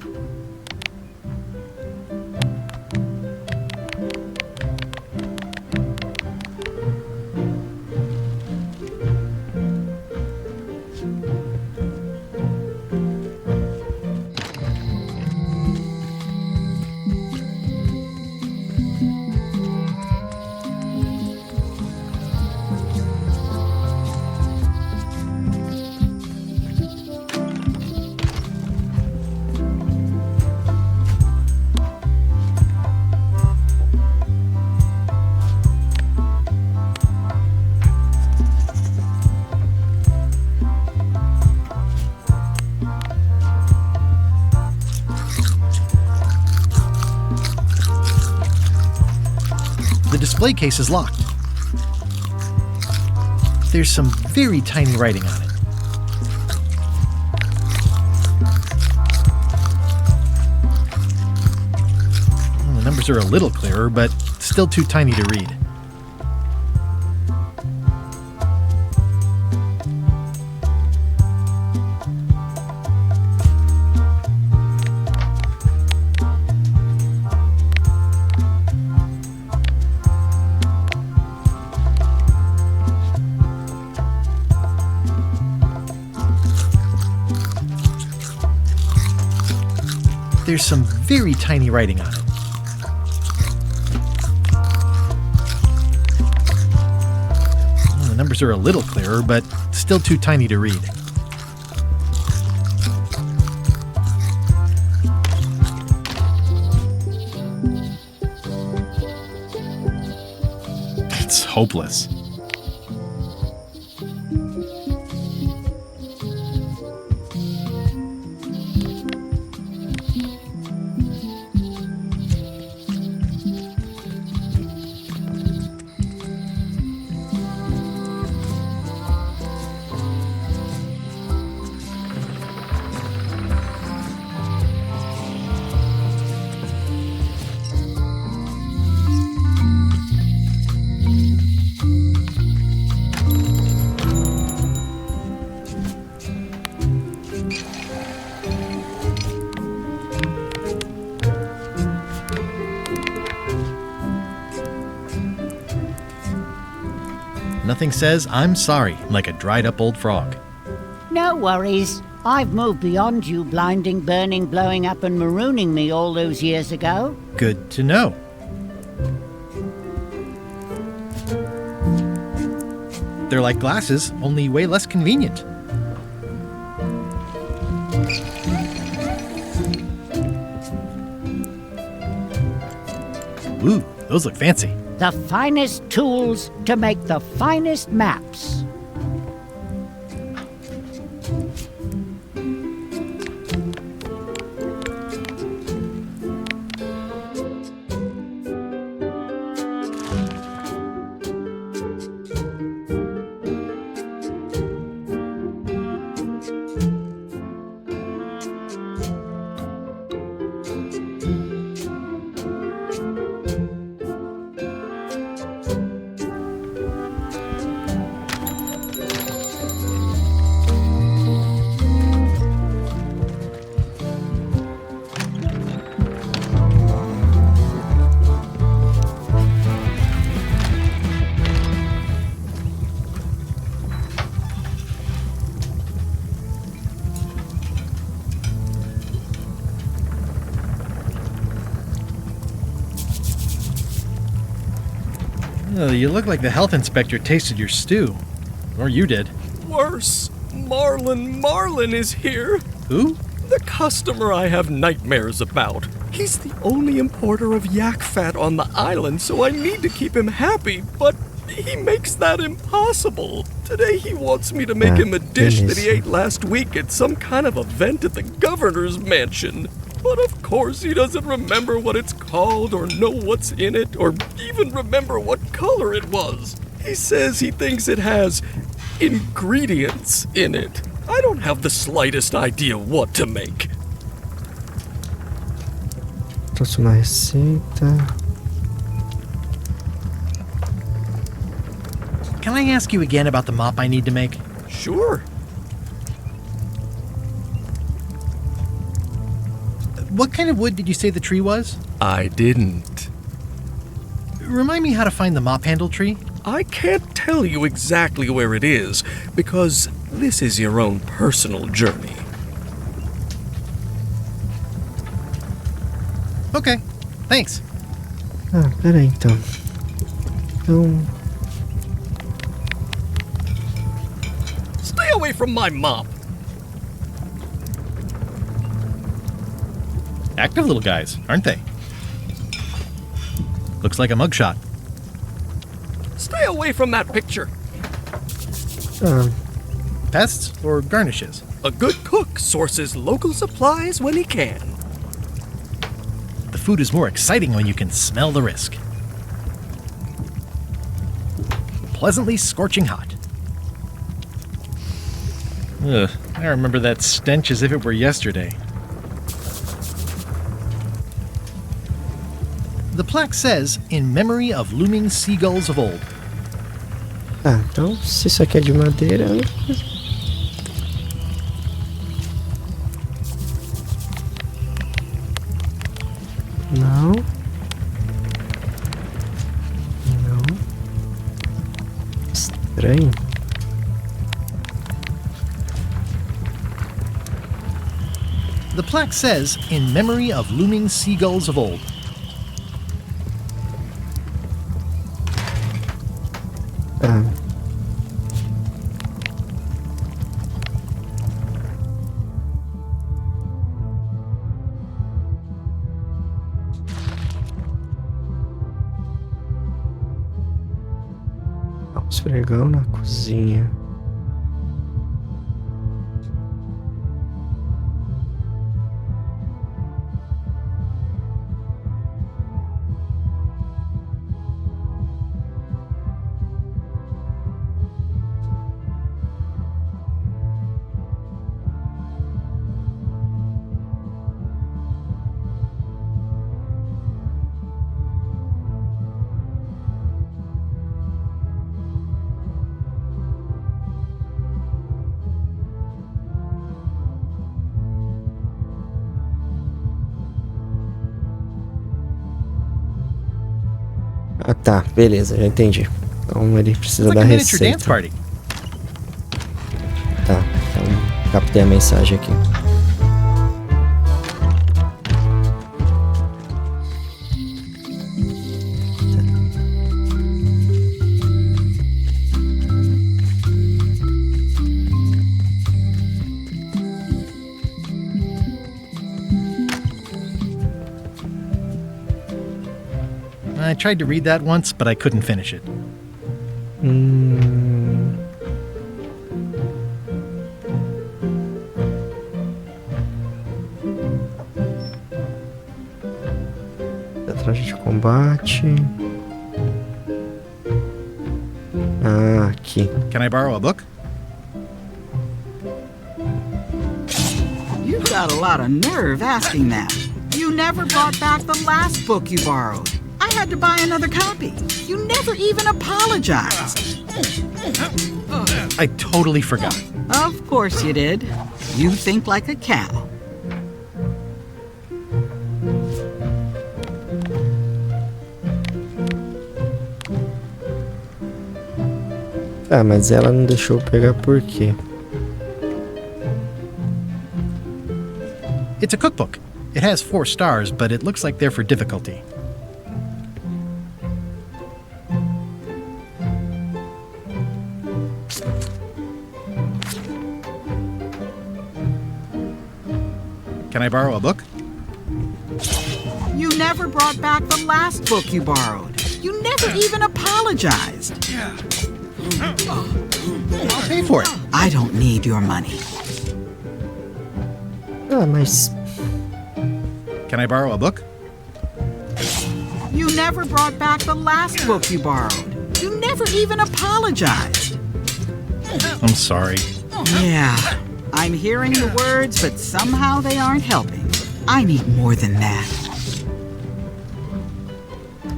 The display case is locked. There's some very tiny writing on it. Well, the numbers are a little clearer, but still too tiny to read. there's some very tiny writing on it. Well, the numbers are a little clearer, but still too tiny to read. It's hopeless. Nothing says I'm sorry like a dried up old frog. No worries. I've moved beyond you blinding, burning, blowing up and marooning me all those years ago. Good to know. They're like glasses, only way less convenient. Ooh, those look fancy. The finest tools to make the finest maps. Oh, you look like the health inspector tasted your stew. Or you did. Worse. Marlin is here. Who? The customer I have nightmares about. He's the only importer of yak fat on the island, so I need to keep him happy, but he makes that impossible. Today he wants me to make him a dish that he ate last week at some kind of event at the governor's mansion. But of course he doesn't remember what it's called or know what's in it or even remember what color it was. He says he thinks it has ingredients in it. I don't have the slightest idea what to make. Trouxe uma receita. Can I ask you again about the mop I need to make? Sure. What kind of wood did you say the tree was? I didn't. Remind me how to find the mop handle tree. I can't tell you exactly where it is, because this is your own personal journey. Okay, thanks. Ah, peraí então. Stay away from my mop. Active little guys, aren't they? Looks like a mugshot. Stay away from that picture. Pests or garnishes? A good cook sources local supplies when he can. The food is more exciting when you can smell the risk. Pleasantly scorching hot. Ugh, I remember that stench as if it were yesterday. The plaque says, in memory of looming seagulls of old. Ah, então, se isso aqui é de madeira... Não. Não. Estranho. The plaque says, "In memory of looming seagulls of old." Esfregão na cozinha. Ah, tá, beleza, já entendi. Então ele precisa da receita. Tá, então captei a mensagem aqui. I tried to read that once, but I couldn't finish it. Estratégia de combate. Ah, aqui. Can I borrow a book? You've got a lot of nerve asking that. You never brought back the last book you borrowed. I had to buy another copy. You never even apologized. I totally forgot. Of course you did. You think like a cow. Ah, mas ela não deixou eu pegar por quê? It's a cookbook. It has 4 stars, but it looks like they're for difficulty. Can I borrow a book? You never brought back the last book you borrowed. You never even apologized. I'll pay for it. I don't need your money. Ah, mas... Can I borrow a book? You never brought back the last book you borrowed. You never even apologized. I'm sorry. Yeah, I'm hearing the words, but somehow they aren't helping. I need more than that.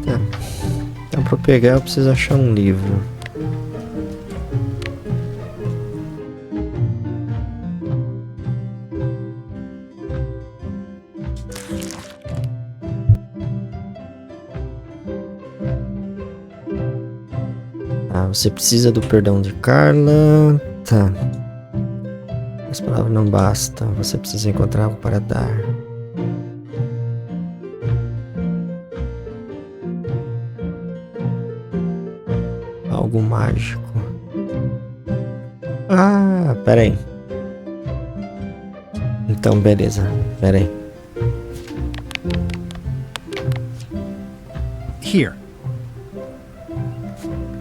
Tá. Então pra pegar eu preciso achar um livro. Ah, você precisa do perdão de Carla. Tá. As palavras não bastam. Você precisa encontrar algo para dar. Algo mágico. Ah, peraí. Então, beleza. Peraí. Here.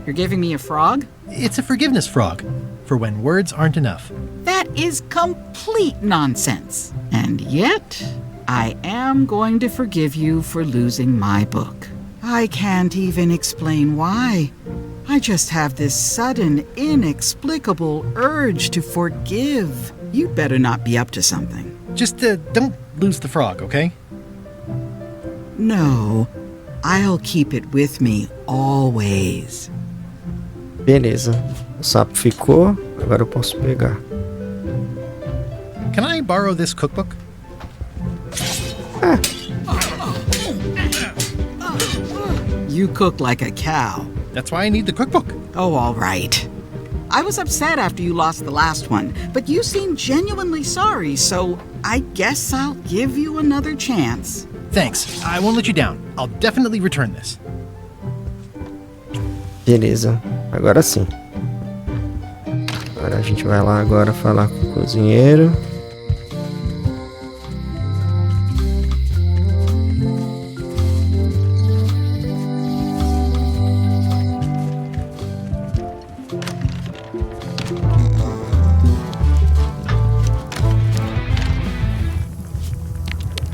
You're giving me a frog? It's a forgiveness frog, for when words aren't enough. That is complete nonsense. And yet, I am going to forgive you for losing my book. I can't even explain why. I just have this sudden, inexplicable urge to forgive. You'd better not be up to something. Just don't lose the frog, okay? No, I'll keep it with me always. Beleza. O sapo ficou. Agora eu posso pegar. Can I borrow this cookbook? Ah. You cook like a cow. That's why I need the cookbook. Oh, all right. I was upset after you lost the last one, but you seemed genuinely sorry, so I guess I'll give you another chance. Thanks. I won't let you down. I'll definitely return this. Beleza, agora sim. Agora a gente vai lá agora falar com o cozinheiro.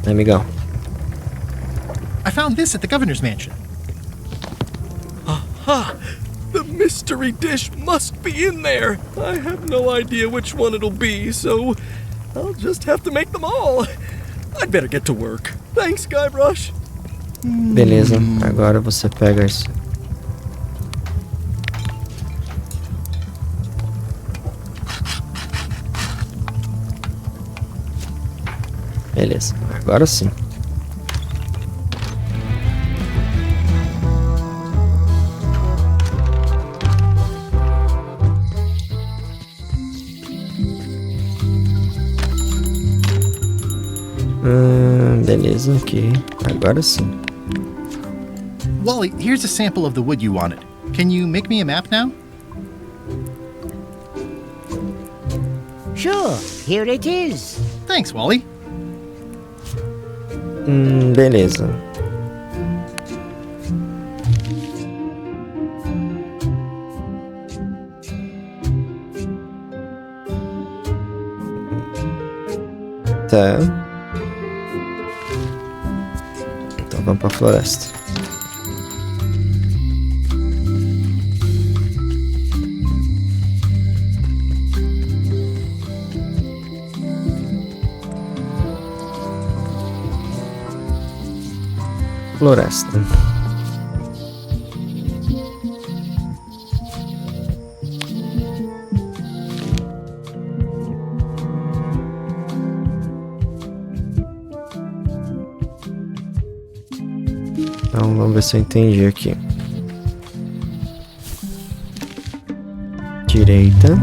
Amigão. I found this at the governor's mansion. Aha! The mystery dish must be in there. I have no idea which one it'll be, so I'll just have to make them all. I'd better get to work. Thanks, Guybrush. Beleza, agora você pega isso. Beleza, agora sim. Beleza, aqui. Agora sim. Wally, here's a sample of the wood you wanted. Can you make me a map now? Sure, here it is. Thanks, Wally. Beleza. Tá. Então vamos pra floresta. Floresta. Então vamos ver se eu entendi aqui. Direita.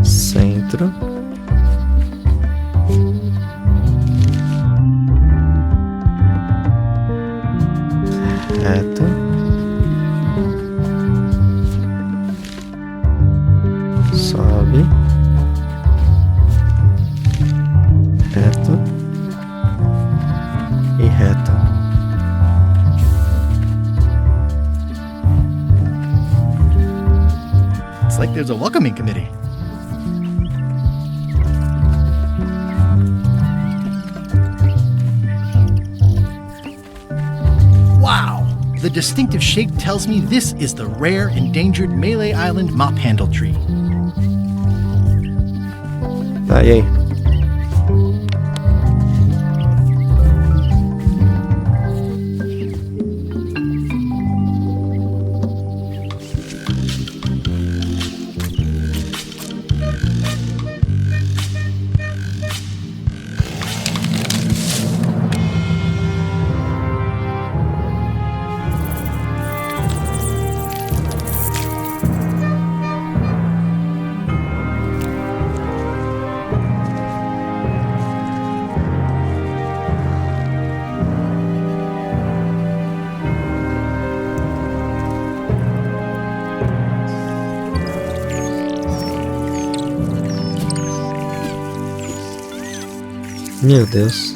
Centro. Reta. Sobe. Reta. E reta. It's like there's a welcoming committee. Wow! The distinctive shape tells me this is the rare, endangered Mêlée Island mop handle tree. Tá, e aí? Meu Deus.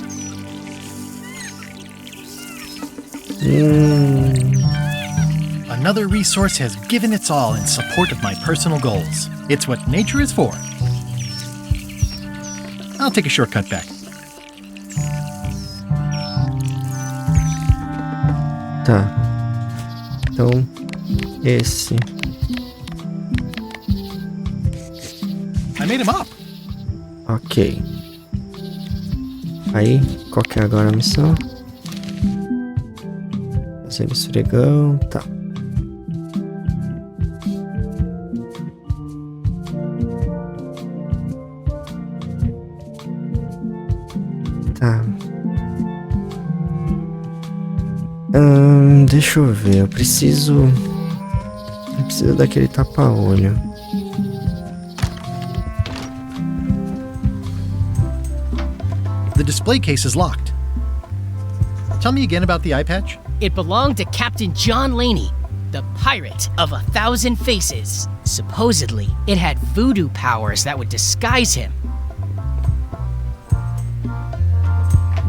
Another resource has given its all in support of my personal goals. It's what nature is for. I'll take a shortcut back. Tá. Então, esse. I made him up. Ok. Aí, qual que é agora a missão? Fazer esfregão, tá. Tá. Deixa eu ver, eu preciso precisa daquele tapa-olho. The display case is locked. Tell me again about the eye patch. It belonged to Captain John Laney, the pirate of 1,000 faces. Supposedly, it had voodoo powers that would disguise him.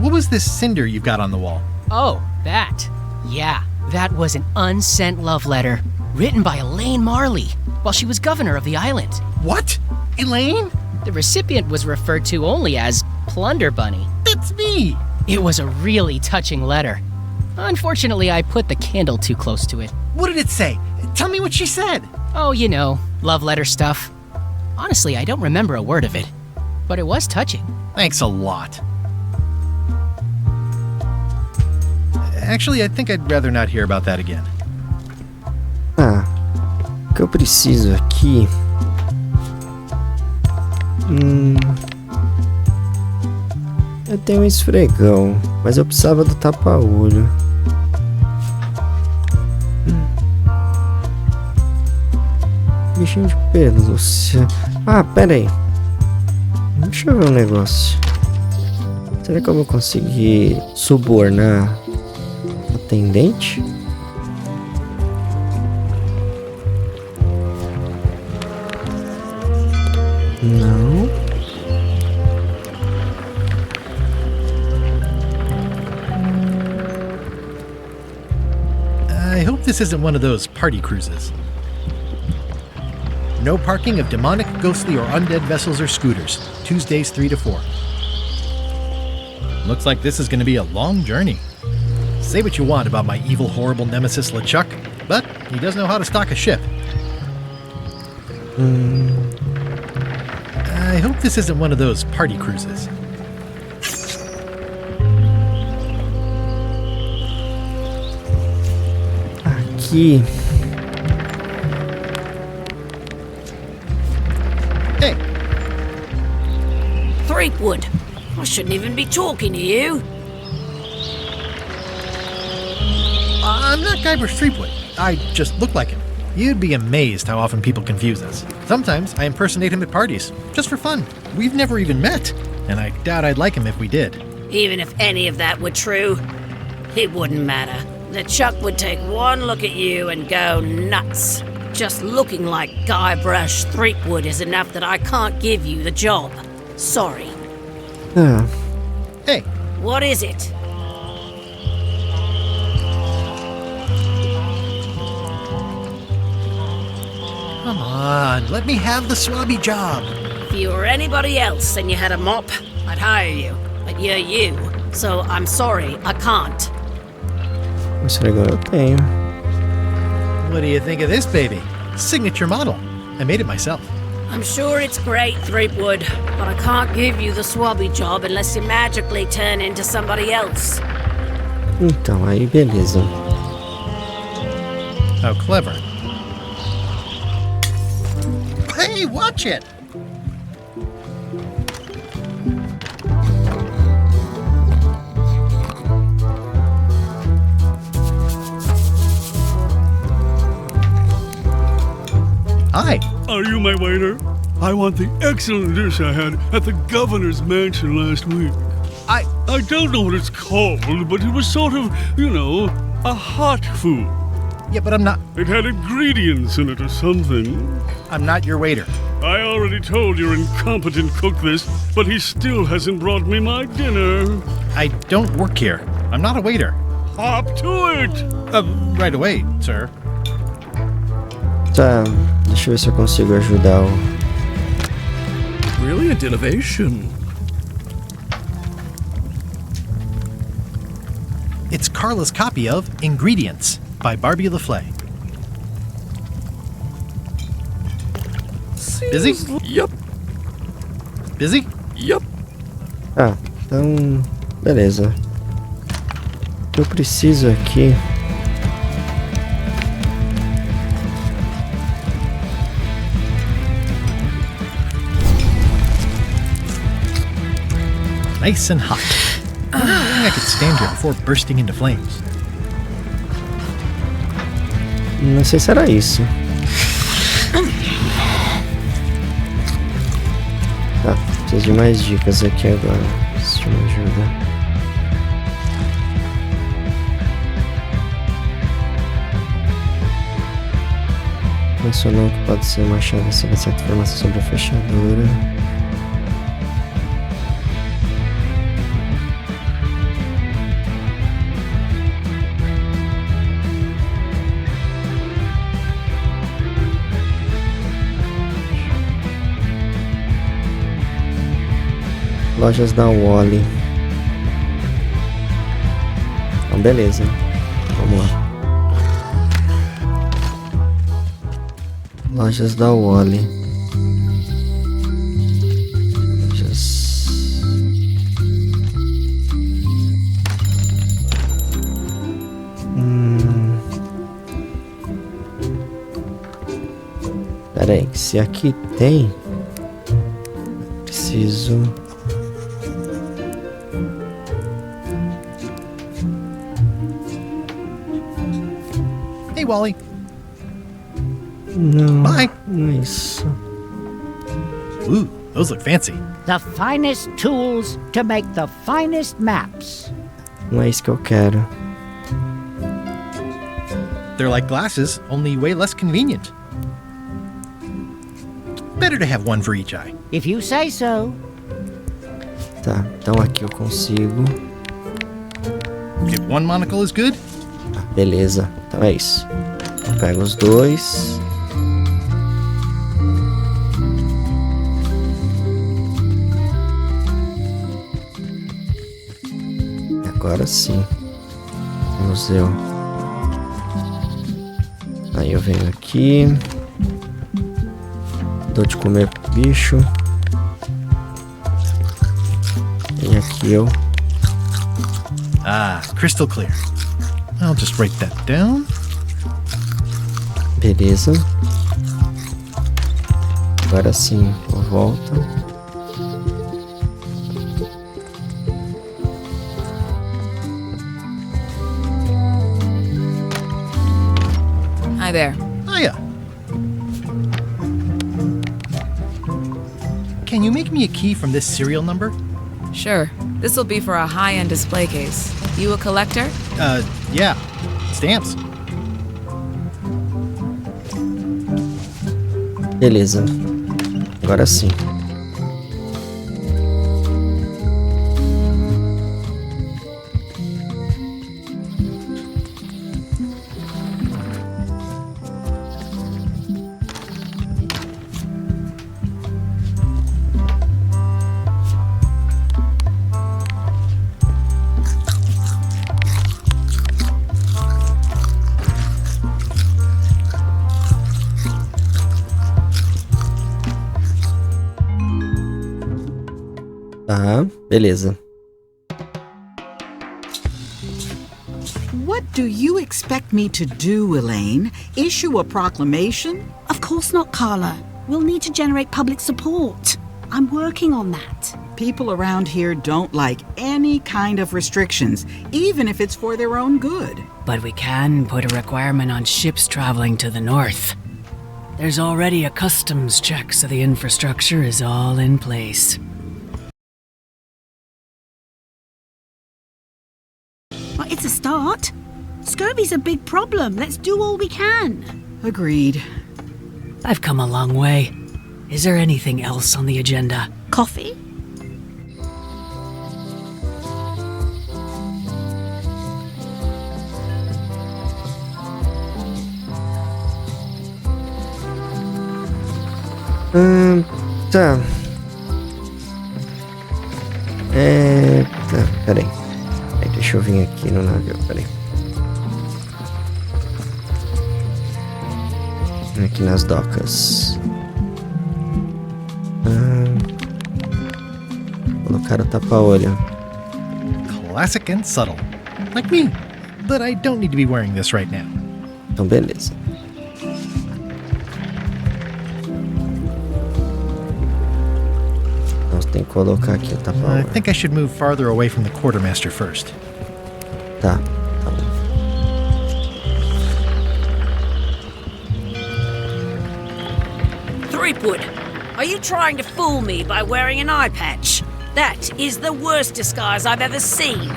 What was this cinder you've got on the wall? Oh, that. Yeah, that was an unsent love letter written by Elaine Marley while she was governor of the island. What? Elaine? The recipient was referred to only as Plunder Bunny. That's me! It was a really touching letter. Unfortunately, I put the candle too close to it. What did it say? Tell me what she said. Oh, you know, love letter stuff. Honestly, I don't remember a word of it, but it was touching. Thanks a lot. Actually, I think I'd rather not hear about that again. Ah, o que eu preciso aqui... Eu tenho um esfregão, mas eu precisava do tapa-olho. Bichinho de pelúcia. Ah, pera aí. Deixa eu ver um negócio. Será que eu vou conseguir subornar o atendente? Não. I hope this isn't one of those party cruises. No parking of demonic, ghostly, or undead vessels or scooters. Tuesdays 3 to 4. Looks like this is going to be a long journey. Say what you want about my evil, horrible nemesis LeChuck, but he does know how to stock a ship. I hope this isn't one of those party cruises. Aqui. Hey. Threepwood, I shouldn't even be talking to you. I'm not Guybrush Threepwood. I just look like him. You'd be amazed how often people confuse us. Sometimes I impersonate him at parties, just for fun. We've never even met, and I doubt I'd like him if we did. Even if any of that were true, it wouldn't matter. LeChuck would take one look at you and go nuts. Just looking like Guybrush Threepwood is enough that I can't give you the job. Sorry. Hey. What is it? Come on, let me have the swabby job. If you were anybody else and you had a mop, I'd hire you. But you're you, so I'm sorry, I can't. Esfregão eu tenho. What do you think of this baby? Signature model. I made it myself. I'm sure it's great, Threepwood, but I can't give you the swabby job unless you magically turn into somebody else. Então, aí beleza. How clever. Hey, watch it! Hi. Are you my waiter? I want the excellent dish I had at the governor's mansion last week. I don't know what it's called, but it was sort of, you know, a hot food. Yeah, but I'm not... It had ingredients in it or something. I'm not your waiter. I already told your incompetent cook this, but he still hasn't brought me my dinner. I don't work here. I'm not a waiter. Hop to it! Right away, sir. Tá, deixa eu ver se eu consigo ajudar o... Brilliant innovation. It's Carla's copy of Ingredients by Barbie LaFlay. Busy? Yep. Busy? Yep. Ah, então... beleza. O que eu preciso aqui... Nice and hot. I think I could stand here before bursting into flames. Não sei se era isso. Tá, preciso de mais dicas aqui agora. Preciso de uma ajuda. Mencionou que pode ser uma chave receber certa informação sobre a fechadura. Lojas da Wally. Então beleza. Vamos lá. Lojas da Wally. Lojas. Pera aí, se aqui tem, preciso. Hey, Wally. Não. Bye. Isso. Ooh, those look fancy. The finest tools to make the finest maps. Não é isso que eu quero. They're like glasses, only way less convenient. Better to have one for each eye. If you say so. Tá, então aqui eu consigo. If one monocle is good. Beleza, então é isso. Eu pego os dois. Agora sim. Museu. Aí eu venho aqui. Dou de comer pro bicho. E aqui eu. Ah, crystal clear. I'll just write that down. Beleza. Agora sim, eu volto. Hi there. Hiya. Can you make me a key from this serial number? Sure. This will be for a high-end display case. You a collector? Yeah. Stamps. Beleza. Agora sim. Tá, beleza. What do you expect me to do, Elaine? Issue a proclamation? Of course not, Carla. We'll need to generate public support. I'm working on that. People around here don't like any kind of restrictions, even if it's for their own good. But we can put a requirement on ships traveling to the north. There's already a customs check, so the infrastructure is all in place. Well, it's a start. Scurvy's a big problem. Let's do all we can. Agreed. I've come a long way. Is there anything else on the agenda? Coffee? Tá. Tá, peraí. Deixa eu vir aqui no navio, peraí. Aqui nas docas. Colocar o tapa-olho. Classic and subtle. Like me. But I don't need to be wearing this right now. Então, beleza. Nós tem que colocar aqui o tapa-olho. I think I should move farther away from the quartermaster first. Tá, tá bom. Threepwood, are you trying to fool me by wearing an eye patch? That is the worst disguise I've ever seen.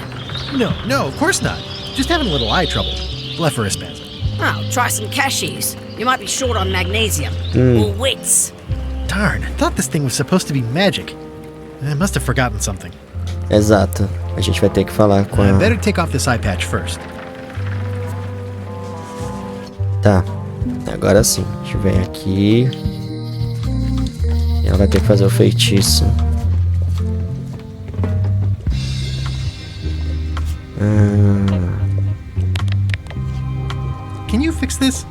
No, of course not. Just having a little eye trouble. Blepharospasm. Oh, try some cashews. You might be short on magnesium. Or wits. Darn, I thought this thing was supposed to be magic. I must have forgotten something. Exato. A gente vai ter que falar com I a... better take off this eye patch first. Tá. Agora sim. A gente vem aqui. E ela vai ter que fazer o feitiço. Can you fix this?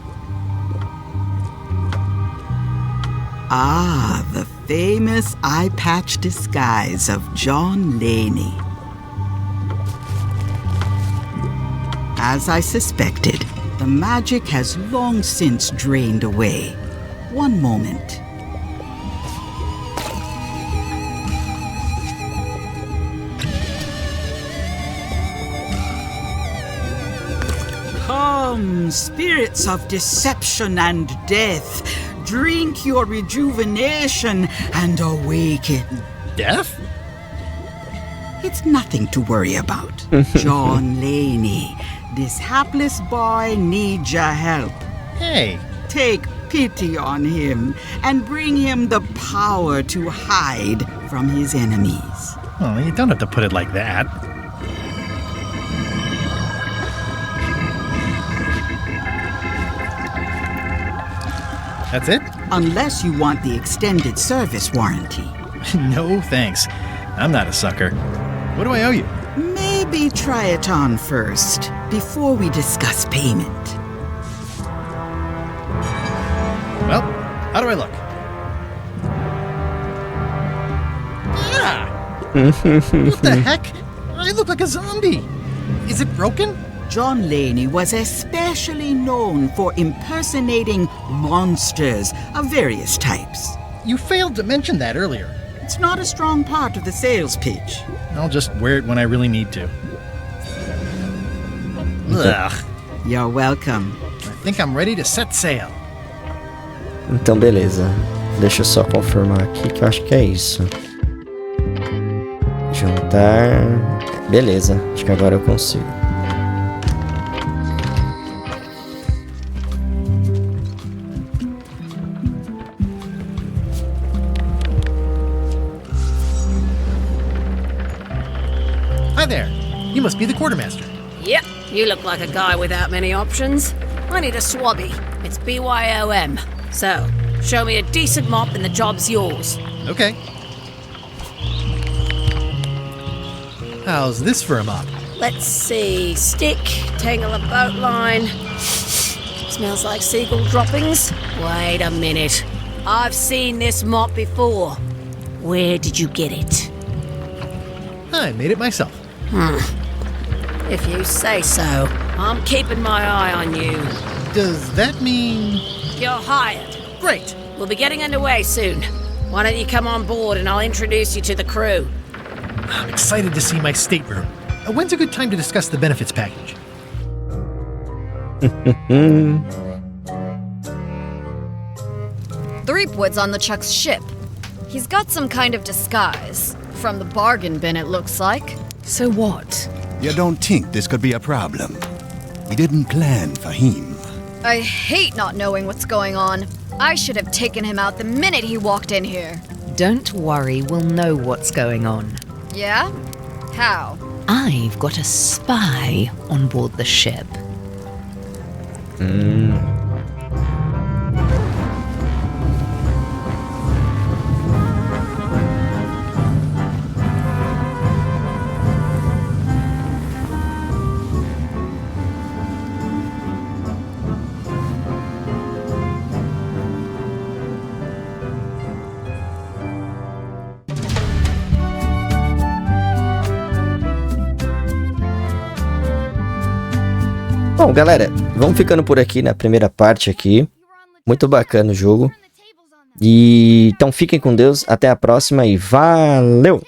Ah, the famous eye patch disguise of John Laney. As I suspected, the magic has long since drained away. One moment. Come, spirits of deception and death, drink your rejuvenation and awaken. Death? It's nothing to worry about. John Laney, this hapless boy needs your help. Hey. Take pity on him and bring him the power to hide from his enemies. Oh, you don't have to put it like that. That's it? Unless you want the extended service warranty. No, thanks. I'm not a sucker. What do I owe you? Maybe try it on first, before we discuss payment. Well, how do I look? What the heck? I look like a zombie. Is it broken? John Laney was especially known for impersonating monsters of various types. You failed to mention that earlier. It's not a strong part of the sales pitch. I'll just wear it when I really need to. Ugh. You're welcome. I think I'm ready to set sail. Então, beleza. Deixa eu só confirmar aqui que eu acho que é isso. Juntar... Beleza, acho que agora eu consigo. Hi there. You must be the quartermaster. Yep, you look like a guy without many options. I need a swabby. It's BYOM. So, show me a decent mop and the job's yours. Okay. How's this for a mop? Let's see. Stick, tangle a boat line. Smells like seagull droppings. Wait a minute. I've seen this mop before. Where did you get it? I made it myself. If you say so. I'm keeping my eye on you. Does that mean... You're hired. Great. We'll be getting underway soon. Why don't you come on board and I'll introduce you to the crew. I'm excited to see my stateroom. When's a good time to discuss the benefits package? Threepwood's on LeChuck's ship. He's got some kind of disguise. From the bargain bin, it looks like. So what? You don't think this could be a problem? We didn't plan for him. I hate not knowing what's going on. I should have taken him out the minute he walked in here. Don't worry, we'll know what's going on. Yeah? How? I've got a spy on board the ship. Bom, galera, vamos ficando por aqui na primeira parte aqui. Muito bacana o jogo. E então fiquem com Deus, até a próxima e valeu!